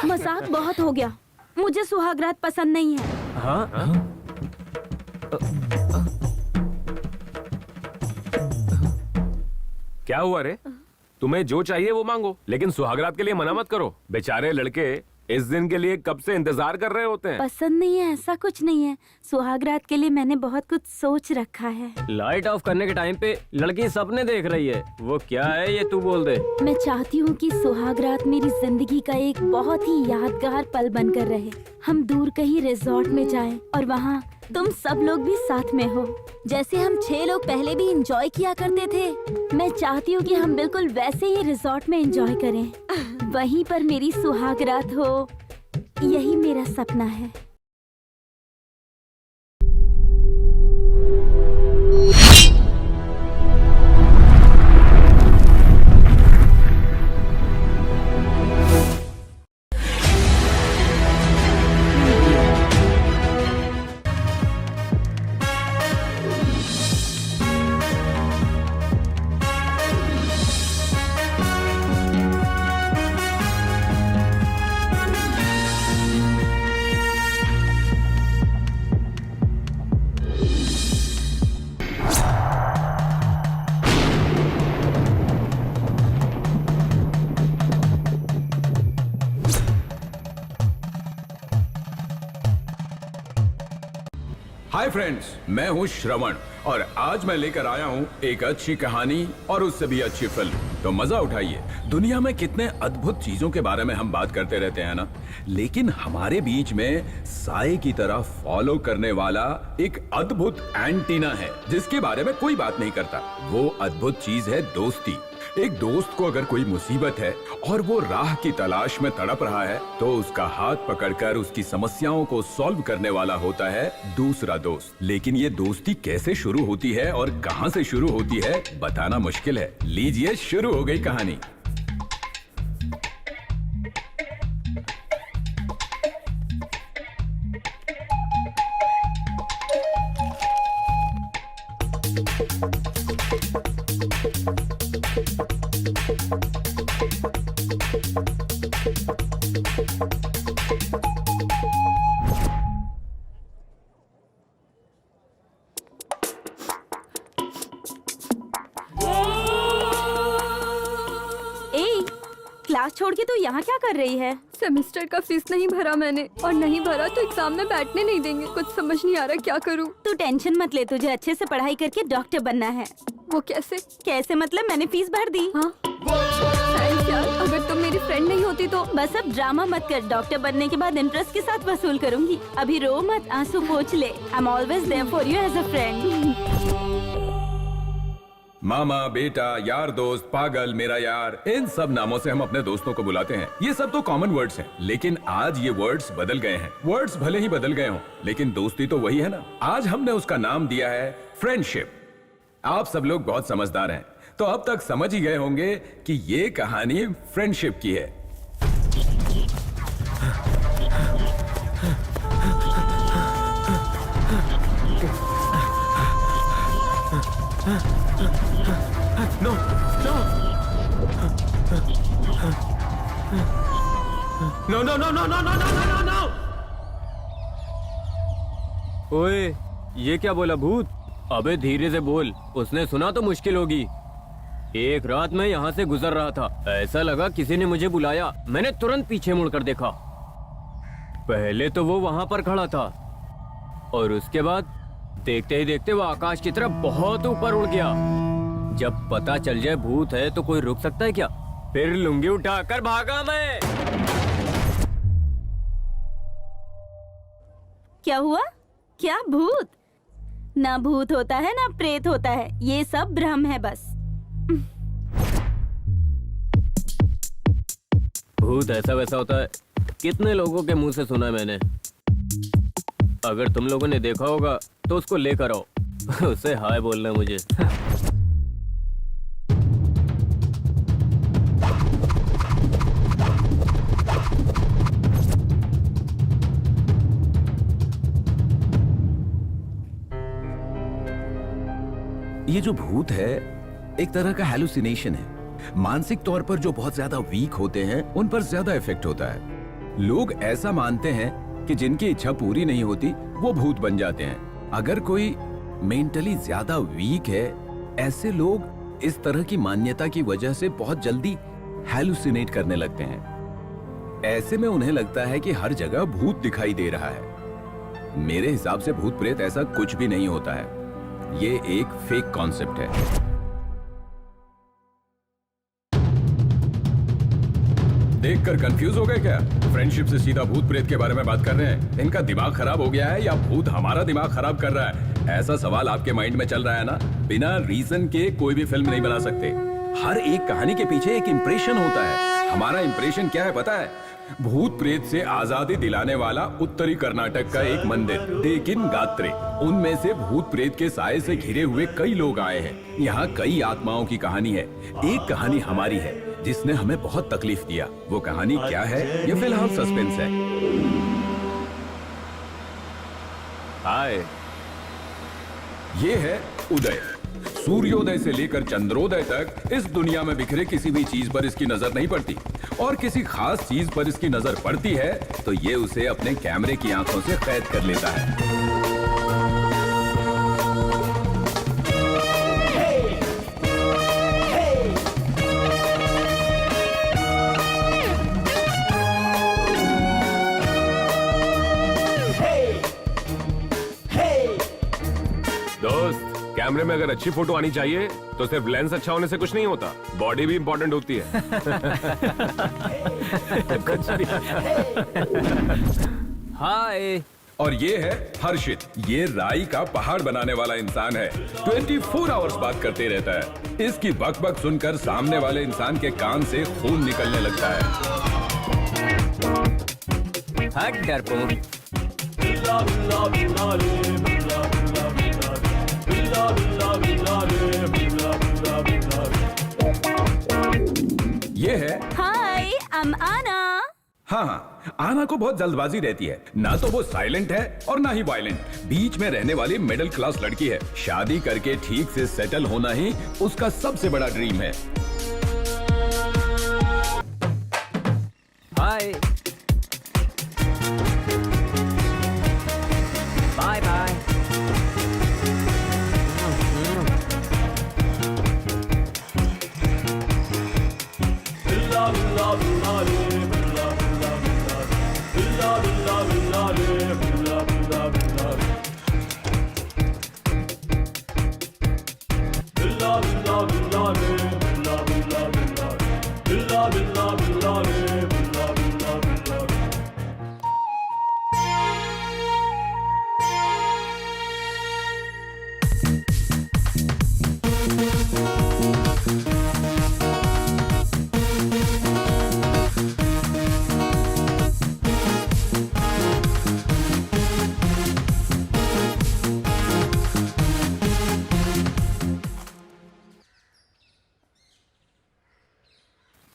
मजाक बहुत हो गया। मुझे सुहागरात पसंद नहीं है। हाँ? क्या हुआ रे? तुम्हें जो चाहिए वो मांगो, लेकिन सुहागरात के लिए मना मत करो। बेचारे लड़के इस दिन के लिए कब से इंतजार कर रहे होते हैं। पसंद नहीं है ऐसा कुछ नहीं है। सुहागरात के लिए मैंने बहुत कुछ सोच रखा है। लाइट ऑफ करने के टाइम पे लड़की सपने देख रही है। वो क्या है ये तू बोल दे। मैं चाहती हूँ कि सुहागरात मेरी जिंदगी का एक बहुत ही यादगार पल बनकर रहे। हम दूर कहीं रिजॉर्ट में जाएं और वहाँ तुम सब लोग भी साथ में हो। जैसे हम 6 लोग पहले भी एंजॉय किया करते थे। मैं चाहती हूँ कि हम बिल्कुल वैसे ही रिजॉर्ट में एंजॉय करें। वहीं पर मेरी सुहागरात हो, यही मेरा सपना है। हाय फ्रेंड्स, मैं हूं श्रवण और आज मैं लेकर आया हूं एक अच्छी कहानी और उससे भी अच्छी फिल्म। तो मजा उठाइए। दुनिया में कितने अद्भुत चीजों के बारे में हम बात करते रहते हैं ना, लेकिन हमारे बीच में साए की तरह फॉलो करने वाला एक अद्भुत एंटीना है जिसके बारे में कोई बात नहीं करता। वो अद्भुत चीज है दोस्ती। एक दोस्त को अगर कोई मुसीबत है और वो राह की तलाश में तड़प रहा है तो उसका हाथ पकड़कर उसकी समस्याओं को सॉल्व करने वाला होता है दूसरा दोस्त। लेकिन ये दोस्ती कैसे शुरू होती है और कहां से शुरू होती है बताना मुश्किल है। लीजिए, शुरू हो गई कहानी। क्लास छोड़ के तू यहाँ क्या कर रही है? सेमेस्टर का फीस नहीं भरा मैंने, और नहीं भरा तो एग्जाम में बैठने नहीं देंगे। कुछ समझ नहीं आ रहा क्या करूँ। तू टेंशन मत ले, तुझे अच्छे से पढ़ाई करके डॉक्टर बनना है। वो कैसे? कैसे मतलब? मैंने फीस भर दी। हाँ? यार, अगर तुम मेरी फ्रेंड नहीं होती तो। बस अब ड्रामा मत कर। डॉक्टर बनने के बाद इंटरेस्ट के साथ वसूल करूंगी। अभी रो मत, आंसू पोंछ ले। I am always there for you as a friend. मामा, बेटा, यार दोस्त, पागल, मेरा यार, इन सब नामों से हम अपने दोस्तों को बुलाते हैं। ये सब तो कॉमन वर्ड्स हैं, लेकिन आज ये वर्ड्स बदल गए हैं। वर्ड्स भले ही बदल गए हों, लेकिन दोस्ती तो वही है ना। आज हमने उसका नाम दिया है फ्रेंडशिप। आप सब लोग बहुत समझदार हैं, तो अब तक समझ ही गए होंगे कि ये कहानी फ्रेंडशिप की है। No, no. No, no, no, no, no, no, no, no, no. ओए, ये क्या बोला भूत? अबे धीरे से बोल, उसने सुना तो मुश्किल होगी। एक रात मैं यहाँ से गुजर रहा था, ऐसा लगा किसी ने मुझे बुलाया। मैंने तुरंत पीछे मुड़कर देखा। पहले तो वो वहाँ पर खड़ा था और उसके बाद देखते ही देखते वो आकाश की तरफ बहुत ऊपर उड़ गया। जब पता चल जाए भूत है तो कोई रुक सकता है क्या? फिर लुंगी उठाकर भागा मैं। क्या हुआ? क्या भूत? ना भूत होता है ना प्रेत होता है, ये सब भ्रम है बस। भूत ऐसा वैसा होता है, कितने लोगों के मुंह से सुना है मैंने। अगर तुम लोगों ने देखा होगा तो उसको लेकर आओ। उसे हाय बोलना मुझे। ये जो भूत है एक तरह का हैलुसिनेशन है। मानसिक तौर पर जो बहुत ज्यादा वीक होते हैं उन पर ज्यादा इफेक्ट होता है। लोग ऐसा मानते हैं कि जिनकी इच्छा पूरी नहीं होती वो भूत बन जाते हैं। अगर कोई मेंटली ज्यादा वीक है, ऐसे लोग इस तरह की मान्यता की वजह से बहुत जल्दी हैलुसिनेट करने लगते हैं। ऐसे में उन्हें लगता है कि हर जगह भूत दिखाई दे रहा है। मेरे हिसाब से भूत प्रेत ऐसा कुछ भी नहीं होता है, ये एक फेक कॉन्सेप्ट है। देखकर कंफ्यूज हो गए क्या? फ्रेंडशिप से सीधा भूत प्रेत के बारे में बात कर रहे हैं। इनका दिमाग खराब हो गया है या भूत हमारा दिमाग खराब कर रहा है? ऐसा सवाल आपके माइंड में चल रहा है ना? बिना रीजन के कोई भी फिल्म नहीं बना सकते। हर एक कहानी के पीछे एक इंप्रेशन होता है। हमारा इंप्रेशन क्या है पता है? भूत प्रेत से आजादी दिलाने वाला उत्तरी कर्नाटक का एक मंदिर डेकिन गात्रे, उनमें से भूत प्रेत के साए से घिरे हुए कई लोग आए हैं। यहाँ कई आत्माओं की कहानी है। एक कहानी हमारी है जिसने हमें बहुत तकलीफ दिया। वो कहानी क्या है ये फिलहाल सस्पेंस है। हाय। ये है उदय। सूर्योदय से लेकर चंद्रोदय तक इस दुनिया में बिखरे किसी भी चीज पर इसकी नजर नहीं पड़ती, और किसी खास चीज पर इसकी नजर पड़ती है तो ये उसे अपने कैमरे की आंखों से कैद कर लेता है। दोस्त, कैमरे में अगर अच्छी फोटो आनी चाहिए तो सिर्फ लेंस अच्छा होने से कुछ नहीं होता, बॉडी भी इंपॉर्टेंट होती है। हाय। और ये है हर्षित। ये राई का पहाड़ बनाने वाला इंसान है। 24 आवर्स बात करते रहता है। इसकी बकबक सुनकर सामने वाले इंसान के कान से खून निकलने लगता है। हट डरपोक। ये है हाय, I'm आना। हाँ, आना को बहुत जल्दबाजी रहती है। ना तो वो साइलेंट है और ना ही वायलेंट, बीच में रहने वाली मिडिल क्लास लड़की है। शादी करके ठीक से सेटल होना ही उसका सबसे बड़ा ड्रीम है। हाय। Bye bye.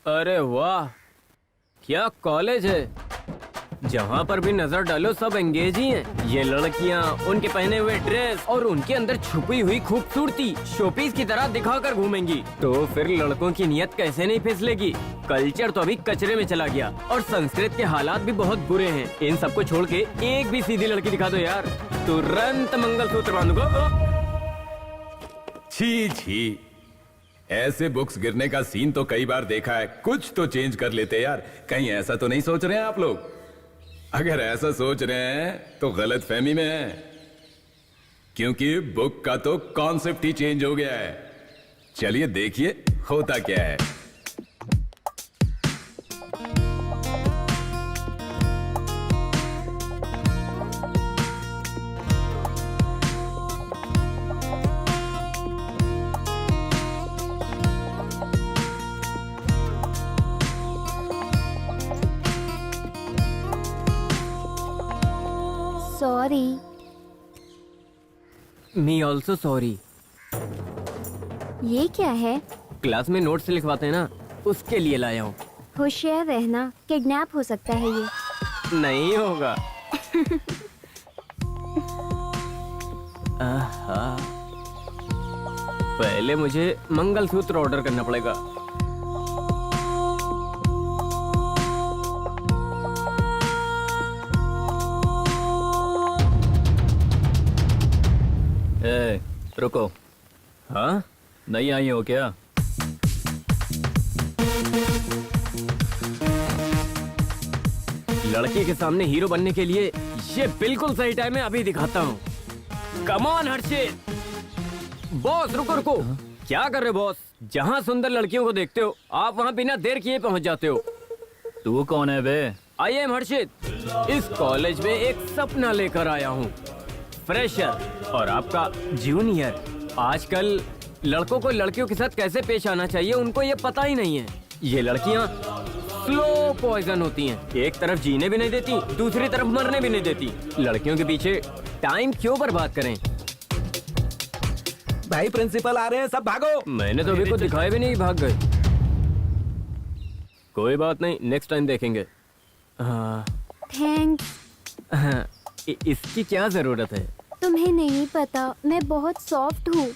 अरे वाह, क्या कॉलेज है। जहाँ पर भी नजर डालो सब एंगेज ही हैं। ये लड़कियाँ, उनके पहने हुए ड्रेस और उनके अंदर छुपी हुई खूबसूरती शोपीस की तरह दिखाकर घूमेंगी। तो फिर लड़कों की नियत कैसे नहीं फिसलेगी। कल्चर तो अभी कचरे में चला गया और संस्कृत के हालात भी बहुत बुरे हैं। इन सबको छोड़ के एक भी सीधी लड़की दिखा दो यार, तुरंत मंगलसूत्र बांधूंगा। छी छी, ऐसे बुक्स गिरने का सीन तो कई बार देखा है। कुछ तो चेंज कर लेते यार। कहीं ऐसा तो नहीं सोच रहे हैं आप लोग? अगर ऐसा सोच रहे हैं तो गलत फहमी में है, क्योंकि बुक का तो कॉन्सेप्ट ही चेंज हो गया है। चलिए देखिए होता क्या है। सॉरी। Me also sorry. ये क्या है? क्लास में नोट्स लिखवाते हैं ना, उसके लिए लाया हूँ। होशियार रहना, किडनैप हो सकता है ये। नहीं होगा। आहा। पहले मुझे मंगलसूत्र ऑर्डर करना पड़ेगा। रुको, हाँ नहीं आई हो क्या? लड़की के सामने हीरो बनने के लिए ये बिल्कुल सही टाइम है, अभी दिखाता हूँ। Come on Harshit. बॉस रुको रुको, क्या कर रहे बॉस? जहाँ सुंदर लड़कियों को देखते हो आप वहाँ बिना देर किए पहुँच जाते हो। तू कौन है बे? आई एम हर्षित, इस कॉलेज में एक सपना लेकर आया हूँ, फ्रेशर और आपका जूनियर। आजकल लड़कों को लड़कियों के साथ कैसे पेश आना चाहिए उनको ये पता ही नहीं है। ये लड़कियाँ स्लो पॉइजन होती हैं, एक तरफ जीने भी नहीं देती, दूसरी तरफ मरने भी नहीं देती। लड़कियों के पीछे टाइम क्यों बर्बाद करें? भाई प्रिंसिपल आ रहे हैं, सब भागो। मैंने तो अभी कुछ दिखाए भी नहीं, भाग गए। कोई बात नहीं, नेक्स्ट टाइम देखेंगे। हाँ, थैंक्स। इसकी क्या जरूरत है? तुम्हें नहीं पता, मैं बहुत सॉफ्ट हूँ।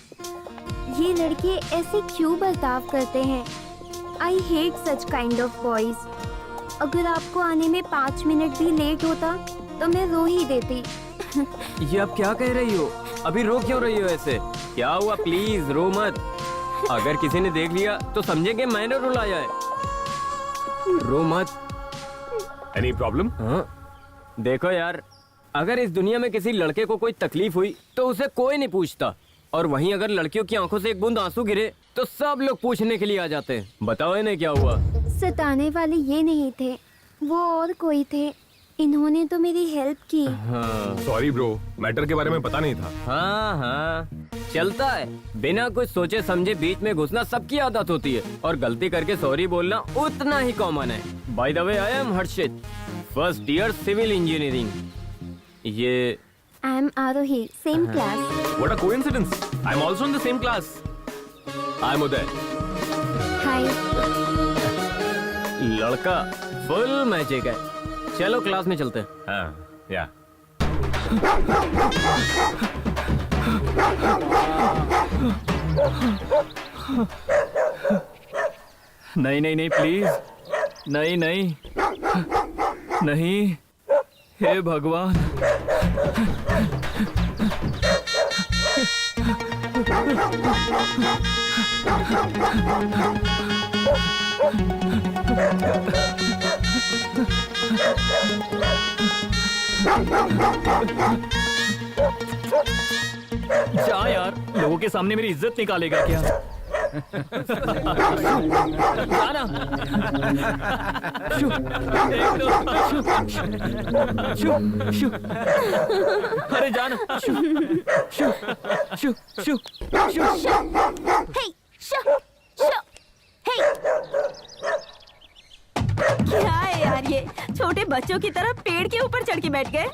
ये लड़के ऐसे क्यों बर्ताव करते हैं? I hate such kind of boys. अगर आपको आने में 5 मिनट भी लेट होता तो मैं रो ही देती। ये आप क्या कह रही हो? अभी रो क्यों रही हो ऐसे? क्या हुआ? प्लीज रो मत। अगर किसी ने देख लिया तो समझेंगे मैंने रुलाया है। रो मत। Any problem? हाँ, देखो यार, अगर इस दुनिया में किसी लड़के को कोई तकलीफ हुई तो उसे कोई नहीं पूछता, और वहीं अगर लड़कियों की आंखों से एक बूंद आंसू गिरे तो सब लोग पूछने के लिए आ जाते हैं। बताओ इन्हें क्या हुआ? सताने वाले ये नहीं थे, वो और कोई थे। इन्होंने तो मेरी हेल्प की। हाँ सॉरी ब्रो, मैटर के बारे में पता नहीं था। हाँ हाँ, चलता है। बिना कुछ सोचे समझे बीच में घुसना सबकी आदत होती है, और गलती करके सॉरी बोलना उतना ही कॉमन है। By the way, I am Harshit, first year civil engineering. ये I am Aarohi, same class. What a coincidence! I'm also in the same class. I'm Uday. हाय। लड़का फुल मैजिक है। चलो क्लास में चलते हैं। हाँ, या। नहीं नहीं नहीं, प्लीज नहीं नहीं नहीं, हे भगवान। जा यार, लोगों के सामने मेरी इज्जत निकालेगा क्या? जाना। शू, एक दो, शू, शू, अरे जाना। शू, शू, शू, शू, शू। हे, शो, शो, हे। क्या है यार ये? छोटे बच्चों की तरह पेड़ के ऊपर चढ़ के बैठ गए?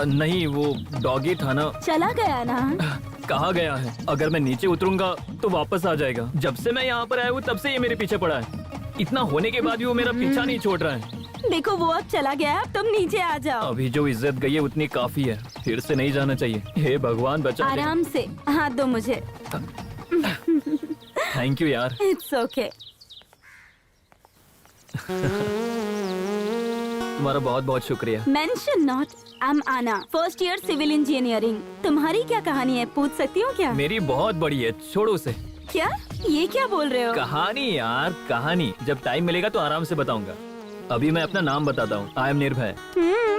नहीं, वो डॉगी था ना। चला गया ना? कहाँ गया है? अगर मैं नीचे उतरूंगा तो वापस आ जाएगा। जब से मैं यहाँ पर आया हूँ तब से ये मेरे पीछे पड़ा है। इतना होने के बाद भी वो मेरा पीछा नहीं छोड़ रहा है। देखो वो अब चला गया है, अब तुम नीचे आ जाओ। अभी जो इज्जत गई है उतनी काफी है, फिर से नहीं जाना चाहिए। हे भगवान बचा ले। आराम से हाथ दो मुझे। थैंक यू यार। It's okay. तुम्हारा बहुत बहुत शुक्रिया। Mention not. आई एम आना, फर्स्ट ईयर सिविल इंजीनियरिंग। तुम्हारी क्या कहानी है, पूछ सकती हूँ क्या? मेरी बहुत बड़ी है, छोड़ो उसे। क्या? ये क्या बोल रहे हो? कहानी यार, कहानी जब टाइम मिलेगा तो आराम से बताऊंगा। अभी मैं अपना नाम बताता हूँ। आई एम निर्भय।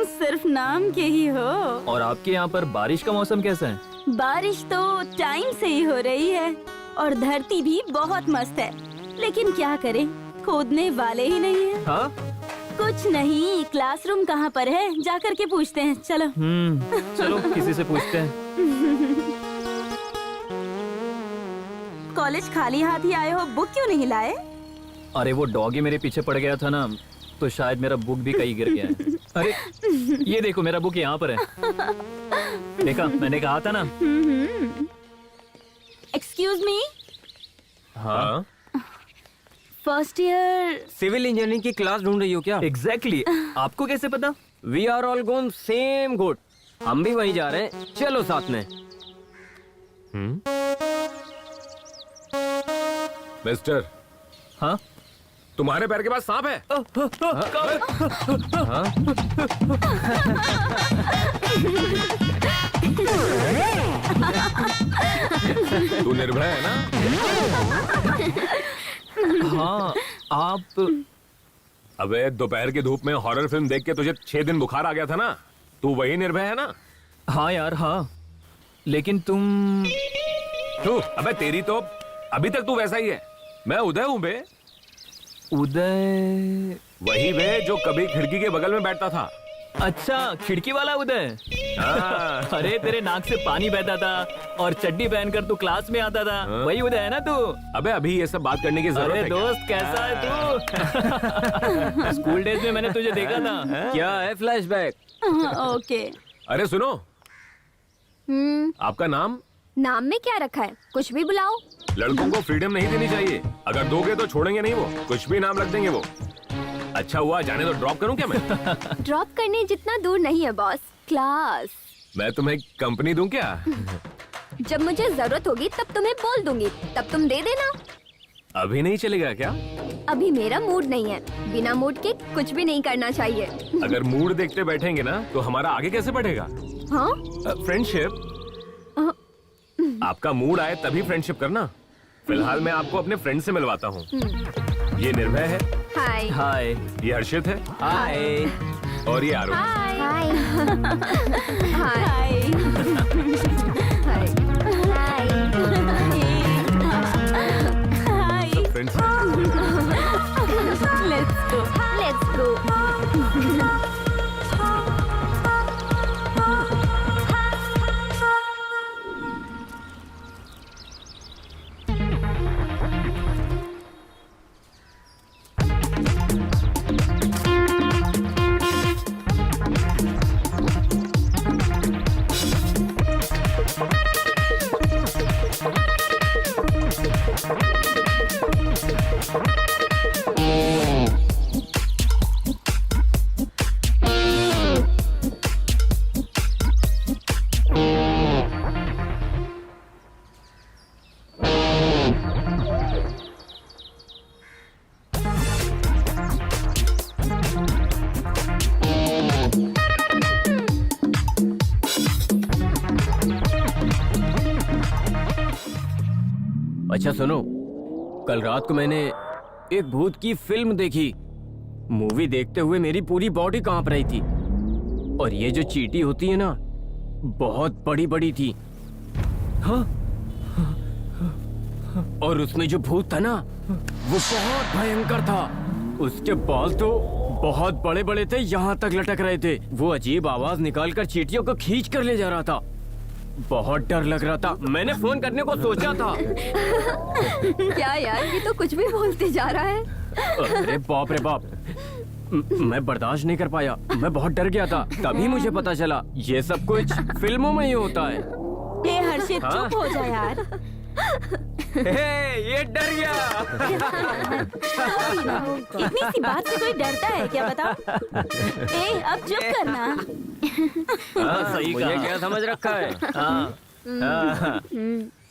सिर्फ नाम के ही हो। और आपके यहाँ पर बारिश का मौसम कैसा है? बारिश तो टाइम से ही हो रही है, और धरती भी बहुत मस्त है, लेकिन क्या करें, खोदने वाले ही नहीं है। हाँ? कुछ नहीं, क्लासरूम कहाँ पर है, जाकर के पूछते हैं। चलो। चलो किसी से पूछते हैं। कॉलेज खाली हाथ ही आए हो, बुक क्यों नहीं लाए? अरे वो डॉगी मेरे पीछे पड़ गया था ना, तो शायद मेरा बुक भी कहीं गिर गया है। अरे ये देखो, मेरा बुक यहाँ पर है। देखा, मैंने कहा था ना। एक्सक्यूज मी, हाँ, फर्स्ट ईयर सिविल इंजीनियरिंग की क्लास ढूंढ रही हो क्या? एग्जैक्टली। आपको कैसे पता? We are all gone same goat. हम भी वहीं जा रहे हैं, चलो साथ में। मिस्टर, हाँ? तुम्हारे पैर के पास सांप है? हाँ? तू निर्भय है ना? हाँ आप अबे दोपहर की धूप में हॉरर फिल्म देख के तुझे 6 दिन बुखार आ गया था ना? तू वही निर्भय है ना? हाँ यार हाँ, लेकिन तुम तू अबे तेरी तो अभी तक तू वैसा ही है। मैं उदय हूँ बे, उदय। वही बे जो कभी खिड़की के बगल में बैठता था। अच्छा, खिड़की वाला उदय। हाँ। अरे तेरे नाक से पानी बहता था और चड्डी पहनकर तू क्लास में आता था, वही उदय है ना तू? अबे अभी ये सब बात करने की जरूरत अरे है क्या? दोस्त कैसा है तू? स्कूल डेज में मैंने तुझे देखा था। क्या है फ्लैशबैक? ओके। अरे सुनो, आपका नाम? नाम में क्या रखा है? कुछ भी बुलाओ। लड़कों को फ्रीडम नहीं देनी चाहिए। अगर दोगे तो छोड़ेंगे नहीं, वो कुछ भी नाम रख देंगे वो। अच्छा हुआ, जाने तो ड्रॉप करूं क्या मैं? ड्रॉप करने जितना दूर नहीं है बॉस, क्लास। मैं तुम्हें कंपनी दूं क्या? जब मुझे जरूरत होगी तब तुम्हें बोल दूंगी, तब तुम दे देना। अभी नहीं चलेगा क्या? अभी मेरा मूड नहीं है, बिना मूड के कुछ भी नहीं करना चाहिए। अगर मूड देखते बैठेंगे ना तो हमारा आगे कैसे बढ़ेगा? हाँ? फ्रेंडशिप। आपका मूड आए तभी फ्रेंडशिप करना। फिलहाल मैं आपको अपने फ्रेंड से मिलवाता हूँ। ये निर्भय है, हाय। हाय। ये हर्षित है, हाय। और ये आरोही। हाय। हाय हाय। हाय। हाय। हाय। सब फ्रेंड्स हैं। Let's go. Let's go. अच्छा सुनो, कल रात को मैंने एक भूत की फिल्म देखी। मूवी देखते हुए मेरी पूरी बॉडी कांप रही थी। और ये जो चींटी होती है ना, बहुत बड़ी बड़ी थी। हाँ? और उसमें जो भूत था ना, वो बहुत भयंकर था। उसके बाल तो बहुत बड़े बड़े थे, यहाँ तक लटक रहे थे। वो अजीब आवाज निकालकर चींटियों को खींच कर ले जा रहा था। बहुत डर लग रहा था। मैंने फोन करने को सोचा था। क्या यार, ये तो कुछ भी बोलते जा रहा है। अरे बाप रे बाप, मैं बर्दाश्त नहीं कर पाया। मैं बहुत डर गया था। तभी मुझे पता चला ये सब कुछ फिल्मों में ही होता है। हे हर्षित, हाँ? चुप हो जा यार। ये डर गया। इतनी सी बात से कोई डरता है क्या, बताओ? अब चुप करना। हाँ, सही मुझे कहा। क्या समझ रखा है? हाँ।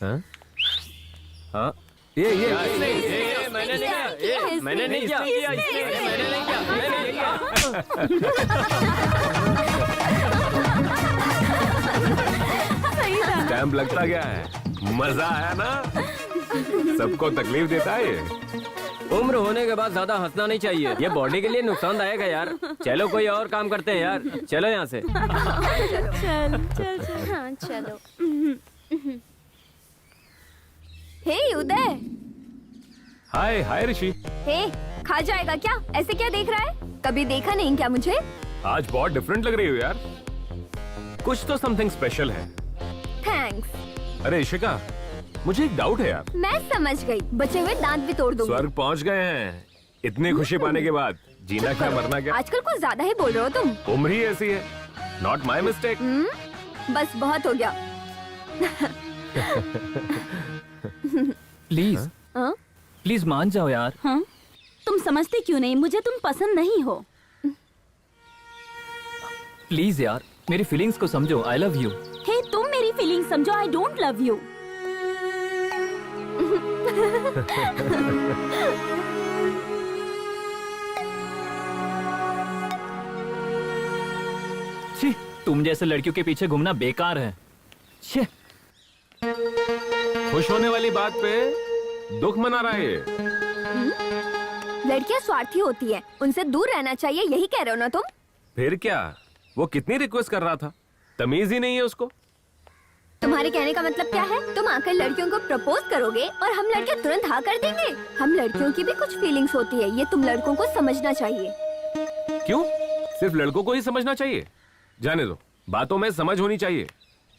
हाँ? हाँ? ये मैंने नहीं किया। मैंने नहीं किया। मैंने नहीं किया। मैंने नहीं किया। स्टैम्प लगता गया है। मजा आया ना? सबको तकलीफ देता है ये। उम्र होने के बाद ज्यादा हंसना नहीं चाहिए। ये बॉडी के लिए नुकसानदायक है यार। चलो कोई और काम करते हैं यार। चलो यहाँ से। चल चल चल। हाँ चलो। हे उदय। हाय हाय ऋषि। हे, खा जाएगा क्या? ऐसे क्या देख रहा है? कभी देखा नहीं क्या मुझे? आज बहुत डिफरेंट लग रही हो यार। कुछ तो समथिंग स्पेशल है। थैंक्स। अरे इशिका, मुझे एक डाउट है यार। मैं समझ गई, बचे हुए दांत भी तोड़ दूंगी। स्वर्ग पहुंच गए हैं। इतनी खुशी पाने के बाद जीना क्या मरना क्या? आजकल कुछ ज्यादा ही बोल रहे हो तुम। उम्र ही ऐसी है। Not my mistake. बस बहुत हो गया। प्लीज हाँ? प्लीज मान जाओ यार। हाँ? तुम समझते क्यों नहीं? मुझे तुम पसंद नहीं हो। प्लीज यार, मेरी फीलिंग्स को समझो। आई लव यू। हे, तुम मेरी फीलिंग समझो। I don't love you. छी, तुम जैसे लड़कियों के पीछे घूमना बेकार है। छे, खुश होने वाली बात पे दुख मना रहा है ये। लड़कियां स्वार्थी होती है, उनसे दूर रहना चाहिए, यही कह रहे हो ना तुम? फिर क्या, वो कितनी रिक्वेस्ट कर रहा था, तमीज ही नहीं है उसको। तुम्हारे कहने का मतलब क्या है? तुम आकर लड़कियों को प्रपोज करोगे और हम लड़के तुरंत हाँ कर देंगे? हम लड़कियों की भी कुछ फीलिंग्स होती है, ये तुम लड़कों को समझना चाहिए। क्यों सिर्फ लड़कों को ही समझना चाहिए? जाने दो, बातों में समझ होनी चाहिए।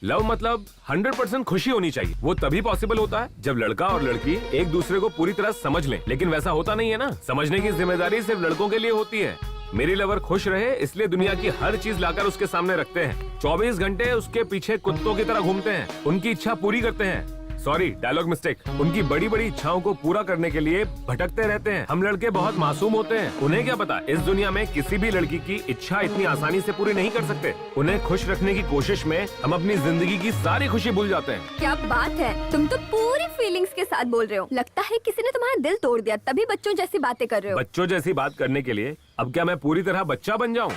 लव मतलब 100% खुशी होनी चाहिए। वो तभी पॉसिबल होता है जब लड़का और लड़की एक दूसरे को पूरी तरह समझ लें। लेकिन वैसा होता नहीं है ना। समझने की जिम्मेदारी सिर्फ लड़कों के लिए होती है। मेरी लवर खुश रहे इसलिए दुनिया की हर चीज लाकर उसके सामने रखते हैं। 24 घंटे उसके पीछे कुत्तों की तरह घूमते हैं, उनकी इच्छा पूरी करते हैं। Sorry, dialogue mistake. उनकी बड़ी बड़ी इच्छाओं को पूरा करने के लिए भटकते रहते हैं। हम लड़के बहुत मासूम होते हैं, उन्हें क्या पता इस दुनिया में किसी भी लड़की की इच्छा इतनी आसानी से पूरी नहीं कर सकते। उन्हें खुश रखने की कोशिश में हम अपनी जिंदगी की सारी खुशी भूल जाते हैं। क्या बात है, तुम तो पूरी फीलिंग्स के साथ बोल रहे हो। लगता है किसी ने तुम्हारा दिल तोड़ दिया, तभी बच्चों जैसी बातें कर रहे हो। बच्चों जैसी बात करने के लिए अब क्या मैं पूरी तरह बच्चा बन जाऊं?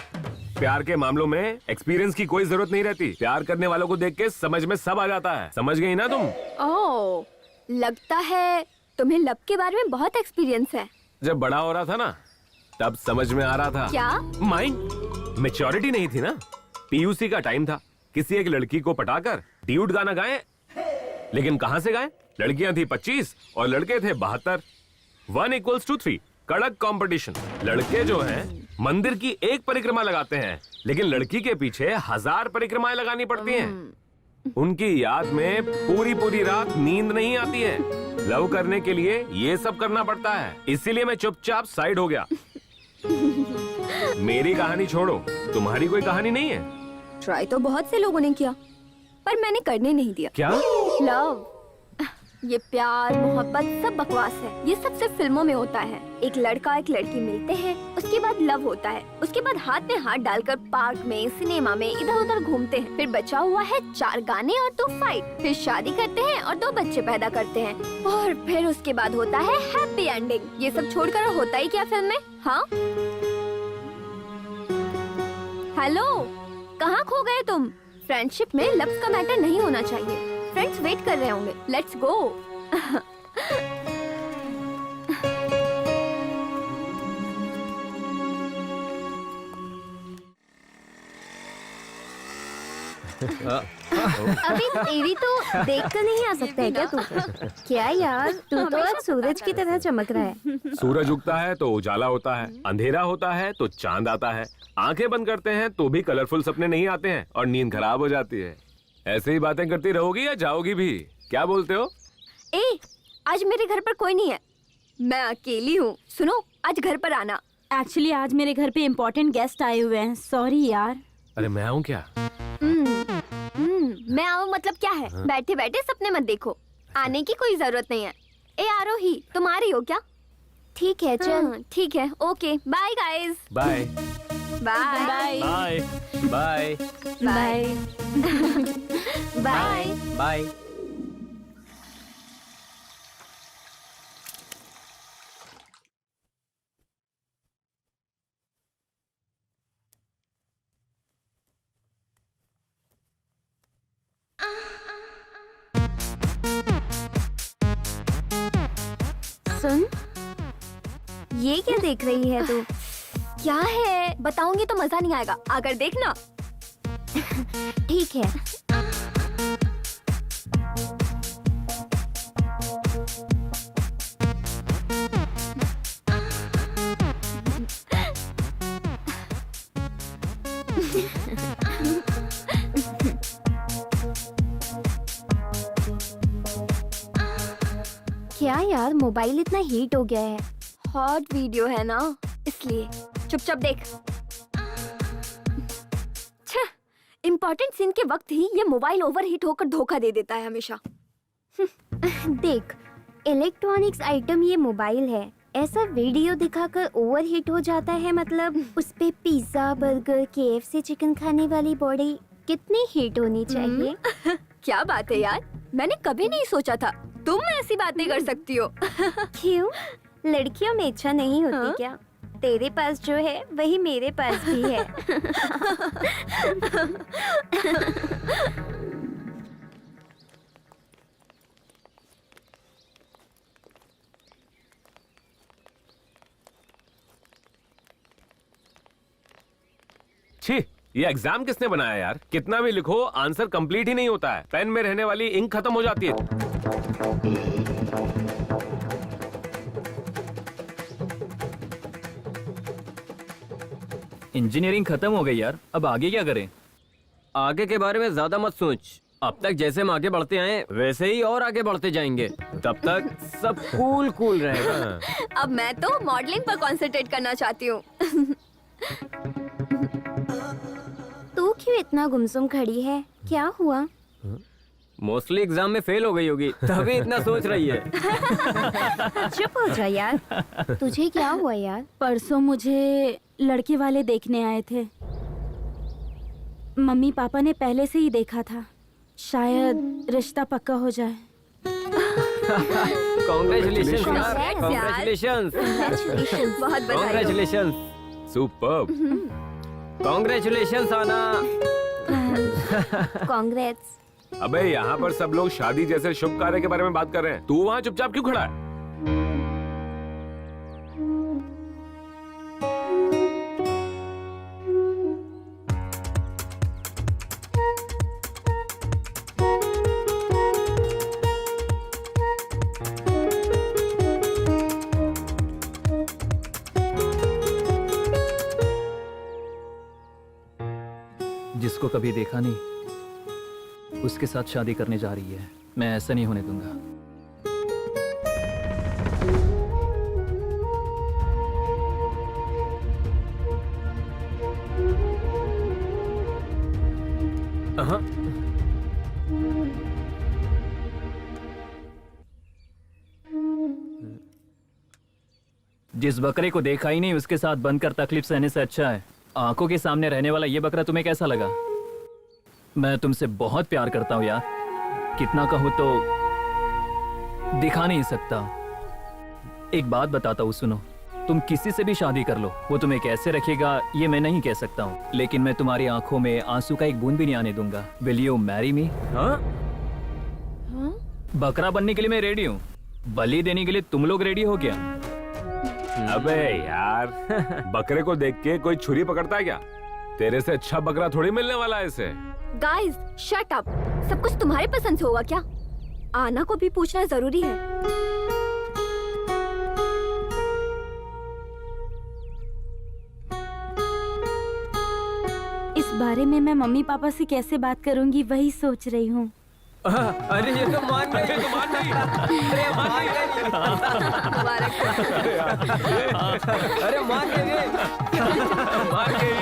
प्यार के मामलों में एक्सपीरियंस की कोई जरूरत नहीं रहती। प्यार करने वालों को देख के समझ में सब आ जाता है। समझ गई ना तुम? ओह, लगता है तुम्हें लव के बारे में बहुत एक्सपीरियंस है। जब बड़ा हो रहा था ना तब समझ में आ रहा था। क्या? माइंड मैच्योरिटी नहीं थी ना। पीयूसी का टाइम था, किसी एक लड़की को पटाकर ड्यूट गाना गाएं। लेकिन कहां से गाएं? लड़कियां थी 25 और लड़के थे 72। 1=3, कड़क कंपटीशन। लड़के जो हैं मंदिर की एक परिक्रमा लगाते हैं, लेकिन लड़की के पीछे 1000 परिक्रमाएं लगानी पड़ती हैं। उनकी याद में पूरी पूरी रात नींद नहीं आती है। लव करने के लिए ये सब करना पड़ता है, इसीलिए मैं चुपचाप साइड हो गया। मेरी कहानी छोड़ो, तुम्हारी कोई कहानी नहीं है? ट्राई तो बहुत से लोगों ने किया, पर मैंने करने नहीं दिया। क्या? लव, ये प्यार मोहब्बत सब बकवास है। ये सब सिर्फ फिल्मों में होता है। एक लड़का एक लड़की मिलते हैं, उसके बाद लव होता है, उसके बाद हाथ में हाथ डालकर पार्क में, सिनेमा में इधर उधर घूमते हैं। फिर बचा हुआ है 4 गाने और 2 फाइट। फिर शादी करते हैं और 2 बच्चे पैदा करते हैं, और फिर उसके बाद होता है हैप्पी एंडिंग। ये सब छोड़कर होता ही क्या फिल्म में? हाँ, हेलो, कहाँ खो गए तुम? फ्रेंडशिप में लव्स का मैटर नहीं होना चाहिए। फ्रेंड्स वेट कर रहे होंगे, लेट्स गो। अभी टीवी तो देख कर नहीं आ सकता है क्या तू? क्या यार, तू तो आज सूरज की तरह चमक रहा है। सूरज उगता है तो उजाला होता है, अंधेरा होता है तो चांद आता है। आंखें बंद करते हैं तो भी कलरफुल सपने नहीं आते हैं और नींद खराब हो जाती है। ऐसे ही बातें करती रहोगी या जाओगी भी? क्या बोलते हो? ए, आज मेरे घर पर कोई नहीं है, मैं अकेली हूँ। सुनो, आज घर पर आना। एक्चुअली आज मेरे घर पे इम्पोर्टेंट गेस्ट आए हुए हैं, सॉरी यार। अरे मैं आऊँ क्या? मैं आऊँ मतलब क्या है? बैठे बैठे सपने मत देखो, आने की कोई जरूरत नहीं है। ए आरोही, तुम आ रही हो क्या? ठीक है चल। ठीक है, okay, bye guys. Bye bye bye bye bye bye bye. Bye. सुन, ये क्या देख रही है तू? क्या है बताऊंगी तो मजा नहीं आएगा, आकर देखना। ठीक है। क्या यार, मोबाइल इतना हीट हो गया है। हॉट वीडियो है ना, इसलिए। चुपचाप देख। इम्पोर्टेंट सीन के वक्त ही ये मोबाइल ओवरहीट होकर धोखा दे देता है हमेशा। देख, इलेक्ट्रॉनिक्स आइटम ये मोबाइल है, ऐसा वीडियो दिखाकर ओवरहीट हो जाता है, मतलब उस पे पिज्जा बर्गर KFC चिकन खाने वाली बॉडी कितनी हीट होनी चाहिए। क्या बात है यार, मैंने कभी नहीं सोचा था तुम ऐसी बातें कर सकती हो। क्यों, लड़कियों में इच्छा नहीं होती? हाँ? क्या तेरे पास जो है वही मेरे पास भी है। छी, ये एग्जाम किसने बनाया यार? कितना भी लिखो आंसर कंप्लीट ही नहीं होता है। पेन में रहने वाली इंक खत्म हो जाती है। इंजीनियरिंग खत्म हो गई यार, अब आगे क्या करें? आगे के बारे में ज्यादा मत सोच। अब तक जैसे हम आगे बढ़ते आए वैसे ही और आगे बढ़ते जाएंगे। तब तक सब कूल कूल रहेगा। अब मैं तो मॉडलिंग पर कंसंट्रेट करना चाहती हूँ। तू क्यों इतना गुमसुम खड़ी है? क्या हुआ? मोस्टली एग्जाम में फेल हो गई होगी तभी इतना सोच रही है। चुप हो जा यार। तुझे क्या हुआ यार? परसों मुझे लड़के वाले देखने आए थे। मम्मी पापा ने पहले से ही देखा था। शायद रिश्ता पक्का हो जाए। कॉन्ग्रेचुलेशन Congrats, यार, कॉन्ग्रेचुलेशन, बहुत बधाई हो। Congratulation, superb. कॉन्ग्रेचुलेशन आना। कांग्रेट्स। अबे यहाँ पर सब लोग शादी जैसे शुभ कार्य के बारे में बात कर रहे हैं, तू वहाँ चुपचाप क्यों खड़ा है? जिसको कभी देखा नहीं उसके साथ शादी करने जा रही है। मैं ऐसा नहीं होने दूंगा। हाँ। जिस बकरे को देखा ही नहीं उसके साथ बनकर तकलीफ सहने से अच्छा है आंखों के सामने रहने वाला ये बकरा तुम्हें कैसा लगा? मैं तुमसे बहुत प्यार करता हूं यार, कितना कहूं तो दिखा नहीं सकता। एक बात बताता हूं सुनो, तुम किसी से भी शादी कर लो, वो तुम्हें कैसे रखेगा ये मैं नहीं कह सकता हूं, लेकिन मैं तुम्हारी आंखों में आंसू का एक बूंद भी नहीं आने दूंगा। Will you marry me? हाँ? बकरा बनने के लिए मैं रेडी हूँ, बलि देने के लिए तुम लोग रेडी हो क्या? अबे यार, बकरे को देख के कोई छुरी पकड़ता है क्या? तेरे से अच्छा बकरा थोड़ी मिलने वाला है इसे। Guys shut up. सब कुछ तुम्हारे पसंद से होगा क्या? आना को भी पूछना जरूरी है। इस बारे में मैं मम्मी पापा से कैसे बात करूंगी वही सोच रही हूँ। अरे ये तो मान गई, ये तो मान गई। अरे मान गई। मुबारक हो। अरे मान गई, मान गई।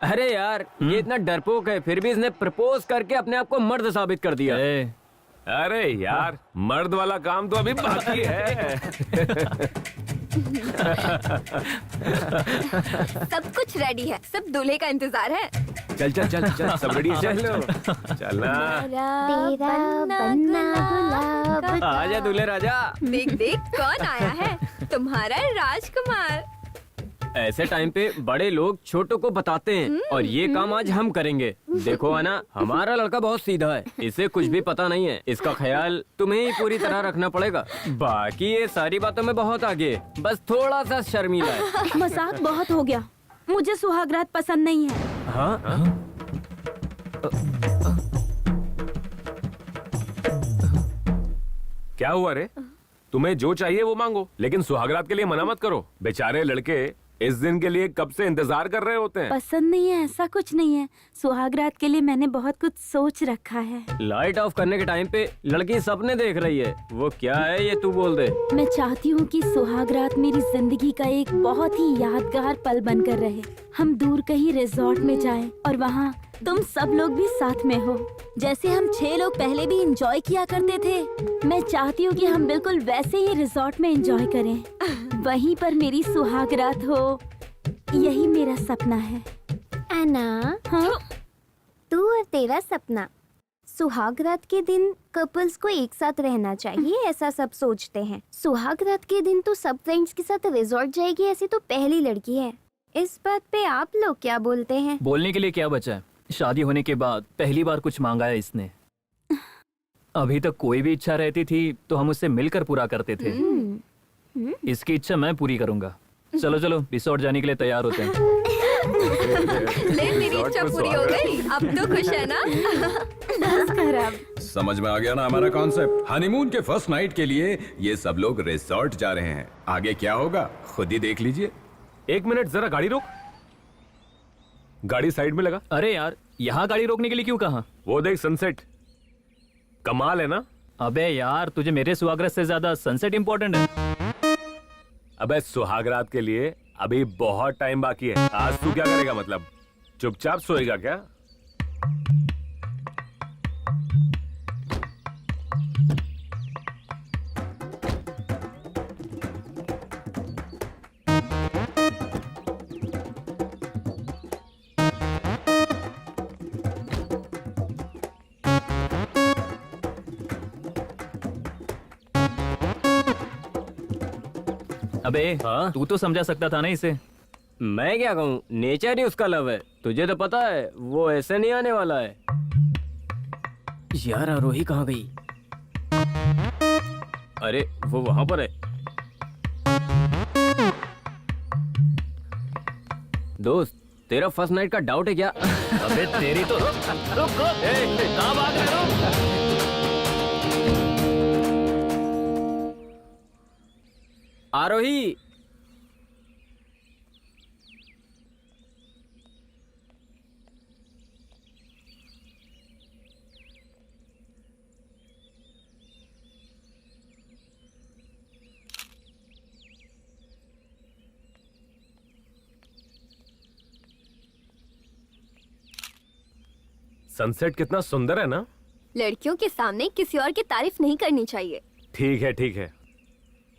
अरे यार ये इतना डरपोक है फिर भी इसने प्रपोज करके अपने आप को मर्द साबित कर दिया। अरे यार, मर्द वाला काम तो अभी बाकी है। सब कुछ रेडी है, सब दूल्हे का इंतजार है। चल चल चल चल, सब रेडी है, चलो चलना। तेरा बनना गुलाब। आजा दूल्हे राजा। देख देख कौन आया है, तुम्हारा राजकुमार। ऐसे टाइम पे बड़े लोग छोटों को बताते हैं और ये काम आज हम करेंगे। देखो आना, हमारा लड़का बहुत सीधा है, इसे कुछ भी पता नहीं है। इसका ख्याल तुम्हें ही पूरी तरह रखना पड़ेगा। बाकी ये सारी बातों में बहुत आगे, बस थोड़ा सा शर्मीला है। मजाक बहुत हो गया, मुझे सुहागरात पसंद नहीं है। हाँ? क्या हुआ रे? तुम्हें जो चाहिए वो मांगो, लेकिन सुहागरात के लिए मना मत करो। बेचारे लड़के इस दिन के लिए कब से इंतजार कर रहे होते हैं। पसंद नहीं है ऐसा कुछ नहीं है, सुहागरात के लिए मैंने बहुत कुछ सोच रखा है। लाइट ऑफ करने के टाइम पे लड़की सपने देख रही है, वो क्या है ये तू बोल दे। मैं चाहती हूँ कि सुहागरात मेरी जिंदगी का एक बहुत ही यादगार पल बनकर रहे। हम दूर कहीं रिजॉर्ट में जाएं और वहाँ तुम सब लोग भी साथ में हो। जैसे हम 6 लोग पहले भी एंजॉय किया करते थे, मैं चाहती हूँ कि हम बिल्कुल वैसे ही रिजॉर्ट में एंजॉय करें। वहीं पर मेरी सुहागरात हो, यही मेरा सपना है। अन्ना, हाँ? तू और तेरा सपना। सुहागरात के दिन कपल्स को एक साथ रहना चाहिए, ऐसा सब सोचते हैं। सुहागरात के दिन तो सब फ्रेंड्स के साथ रिजॉर्ट जाएगी, ऐसी तो पहली लड़की है। इस बात पे आप लोग क्या बोलते हैं? बोलने के लिए क्या बचा है? शादी होने के बाद पहली बार कुछ मांगा है इसने। अभी तक कोई भी इच्छा रहती थी तो हम उससे मिलकर पूरा करते थे। इसकी इच्छा मैं पूरी करूंगा। चलो चलो रिसोर्ट जाने के लिए तैयार होते हैं। ले मेरी इच्छा पूरी हो गई, अब तो खुश है ना? बस कर अब। समझ में आ गया ना हमारा कॉन्सेप्ट। हनीमून के फर्स्ट नाइट के लिए ये सब लोग रिसोर्ट जा रहे हैं। आगे क्या होगा खुद ही देख लीजिए। 1 मिनट, जरा गाड़ी रोक। गाड़ी साइड में लगा। अरे यार, यहाँ गाड़ी रोकने के लिए क्यों कहा? वो देख सनसेट, कमाल है ना। अबे यार, तुझे मेरे सुहागरात से ज्यादा सनसेट इंपॉर्टेंट है। अबे सुहागरात के लिए अभी बहुत टाइम बाकी है। आज तू क्या करेगा? मतलब चुपचाप सोएगा क्या? अबे हाँ? तू तो समझा सकता था ना इसे। मैं क्या कहूँ, नेचर ही उसका लव है। तुझे तो पता है वो ऐसे नहीं आने वाला है। यार आरोही कहाँ गई? अरे वो वहां पर है। दोस्त, तेरा फर्स्ट नाइट का डाउट है क्या? अबे तेरी तो रुक रुक रुक, कहाँ भाग रहे हो? आरोही, सनसेट कितना सुंदर है ना। लड़कियों के सामने किसी और की तारीफ नहीं करनी चाहिए। ठीक है ठीक है,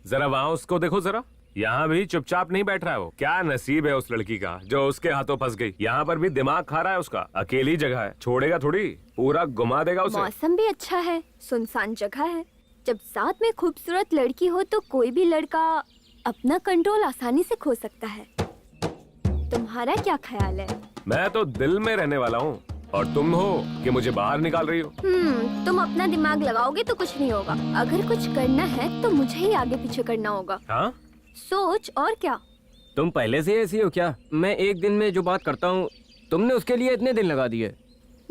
जरा वहां उसको देखो जरा। यहाँ भी चुपचाप नहीं बैठ रहा है वो। क्या नसीब है उस लड़की का जो उसके हाथों फंस गई। यहाँ पर भी दिमाग खा रहा है उसका। अकेली जगह है, छोड़ेगा थोड़ी, पूरा घुमा देगा उसे। मौसम भी अच्छा है, सुनसान जगह है। जब साथ में खूबसूरत लड़की हो तो कोई भी लड़का अपना कंट्रोल आसानी से खो सकता है। तुम्हारा क्या ख्याल है? मैं तो दिल में रहने वाला हूँ और तुम हो कि मुझे बाहर निकाल रही हो। तुम अपना दिमाग लगाओगे तो कुछ नहीं होगा। अगर कुछ करना है तो मुझे ही आगे पीछे करना होगा। हाँ? सोच, और क्या। तुम पहले से ऐसी हो क्या? मैं एक दिन में जो बात करता हूँ तुमने उसके लिए इतने दिन लगा दिए।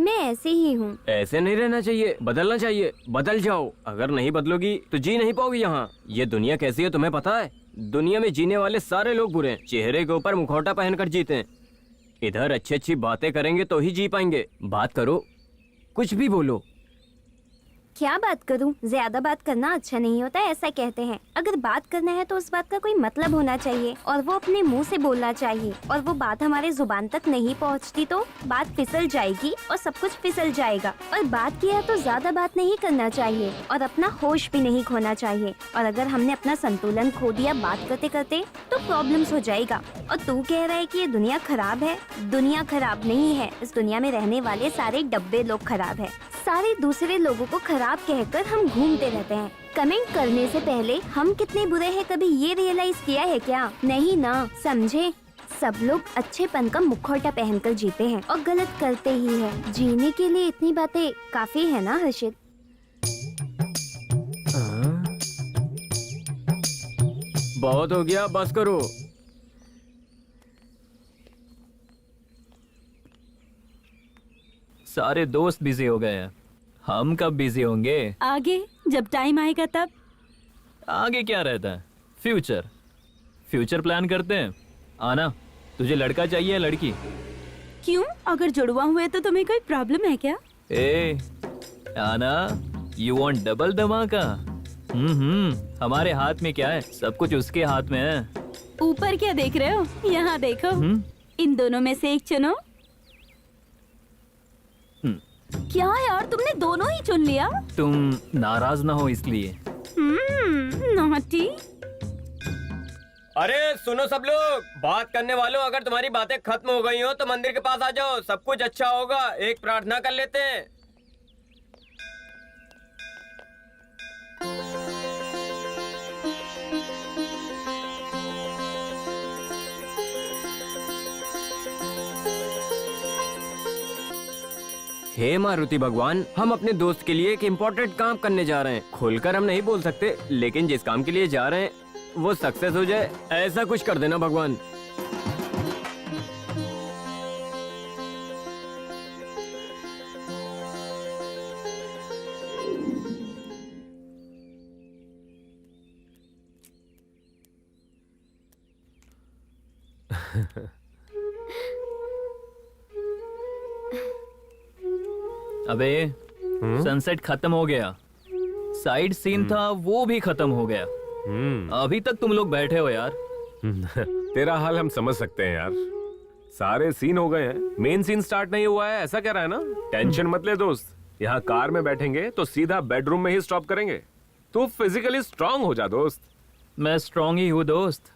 मैं ऐसे ही हूँ। ऐसे नहीं रहना चाहिए, बदलना चाहिए। बदल जाओ। अगर नहीं बदलोगी तो जी नहीं पाओगी यहाँ। ये दुनिया कैसी है तुम्हें पता है? दुनिया में जीने वाले सारे लोग बुरे हैं। चेहरे के ऊपर मुखौटा पहनकर जीते हैं। इधर अच्छी अच्छी बातें करेंगे तो ही जी पाएंगे। बात करो, कुछ भी बोलो। क्या बात करूं? ज्यादा बात करना अच्छा नहीं होता, ऐसा कहते हैं। अगर बात करना है तो उस बात का कोई मतलब होना चाहिए और वो अपने मुंह से बोलना चाहिए। और वो बात हमारे जुबान तक नहीं पहुंचती तो बात फिसल जाएगी और सब कुछ फिसल जाएगा। और बात किया तो ज्यादा बात नहीं करना चाहिए और अपना होश भी नहीं खोना चाहिए। और अगर हमने अपना संतुलन खो दिया बात करते करते तो प्रॉब्लम्स हो जाएगा। और तू कह रहा है कि ये दुनिया खराब है? दुनिया खराब नहीं है, इस दुनिया में रहने वाले सारे डब्बे लोग खराब है। सारे दूसरे लोगों को खराब कहकर हम घूमते रहते हैं। कमेंट करने से पहले हम कितने बुरे हैं कभी ये रियलाइज किया है क्या? नहीं ना, समझे? सब लोग अच्छेपन का मुखौटा पहनकर जीते हैं और गलत करते ही हैं। जीने के लिए इतनी बातें काफी है ना हर्षित? बहुत हो गया, बस करो। सारे दोस्त बिजी हो गए हैं, हम कब बिजी होंगे? आगे जब टाइम आएगा तब। आगे क्या रहता है? फ्यूचर। फ्यूचर प्लान करते हैं। आना, तुझे लड़का चाहिए या लड़की? क्यों? अगर जुड़वा हुए तो तुम्हें कोई प्रॉब्लम है क्या? ए आना, यू वांट डबल धमाका? हमारे हाथ में क्या है? सब कुछ उसके हाथ में है। ऊपर क्या देख रहे हो? यहाँ देखो। इन दोनों में से एक चुनो। क्या यार, तुमने दोनों ही चुन लिया? तुम नाराज ना हो इसलिए। नॉटी। अरे सुनो सब लोग, बात करने वालों, अगर तुम्हारी बातें खत्म हो गई हो तो मंदिर के पास आ जाओ। सब कुछ अच्छा होगा। एक प्रार्थना कर लेते हैं। हे मारुति भगवान, हम अपने दोस्त के लिए एक इम्पोर्टेंट काम करने जा रहे हैं। खुलकर हम नहीं बोल सकते, लेकिन जिस काम के लिए जा रहे हैं वो सक्सेस हो जाए, ऐसा कुछ कर देना भगवान। अबे सनसेट खत्म हो गया, साइड सीन था वो भी खत्म हो गया। अभी तक तुम लोग बैठे हो यार। तेरा हाल हम समझ सकते हैं यार, सारे सीन हो गए हैं, मेन सीन स्टार्ट नहीं हुआ है, ऐसा कह रहा है ना। टेंशन मत ले दोस्त, यहाँ कार में बैठेंगे तो सीधा बेडरूम में ही स्टॉप करेंगे। तू फिजिकली स्ट्रांग हो जा दोस्त। मैं स्ट्रांग ही हूँ दोस्त।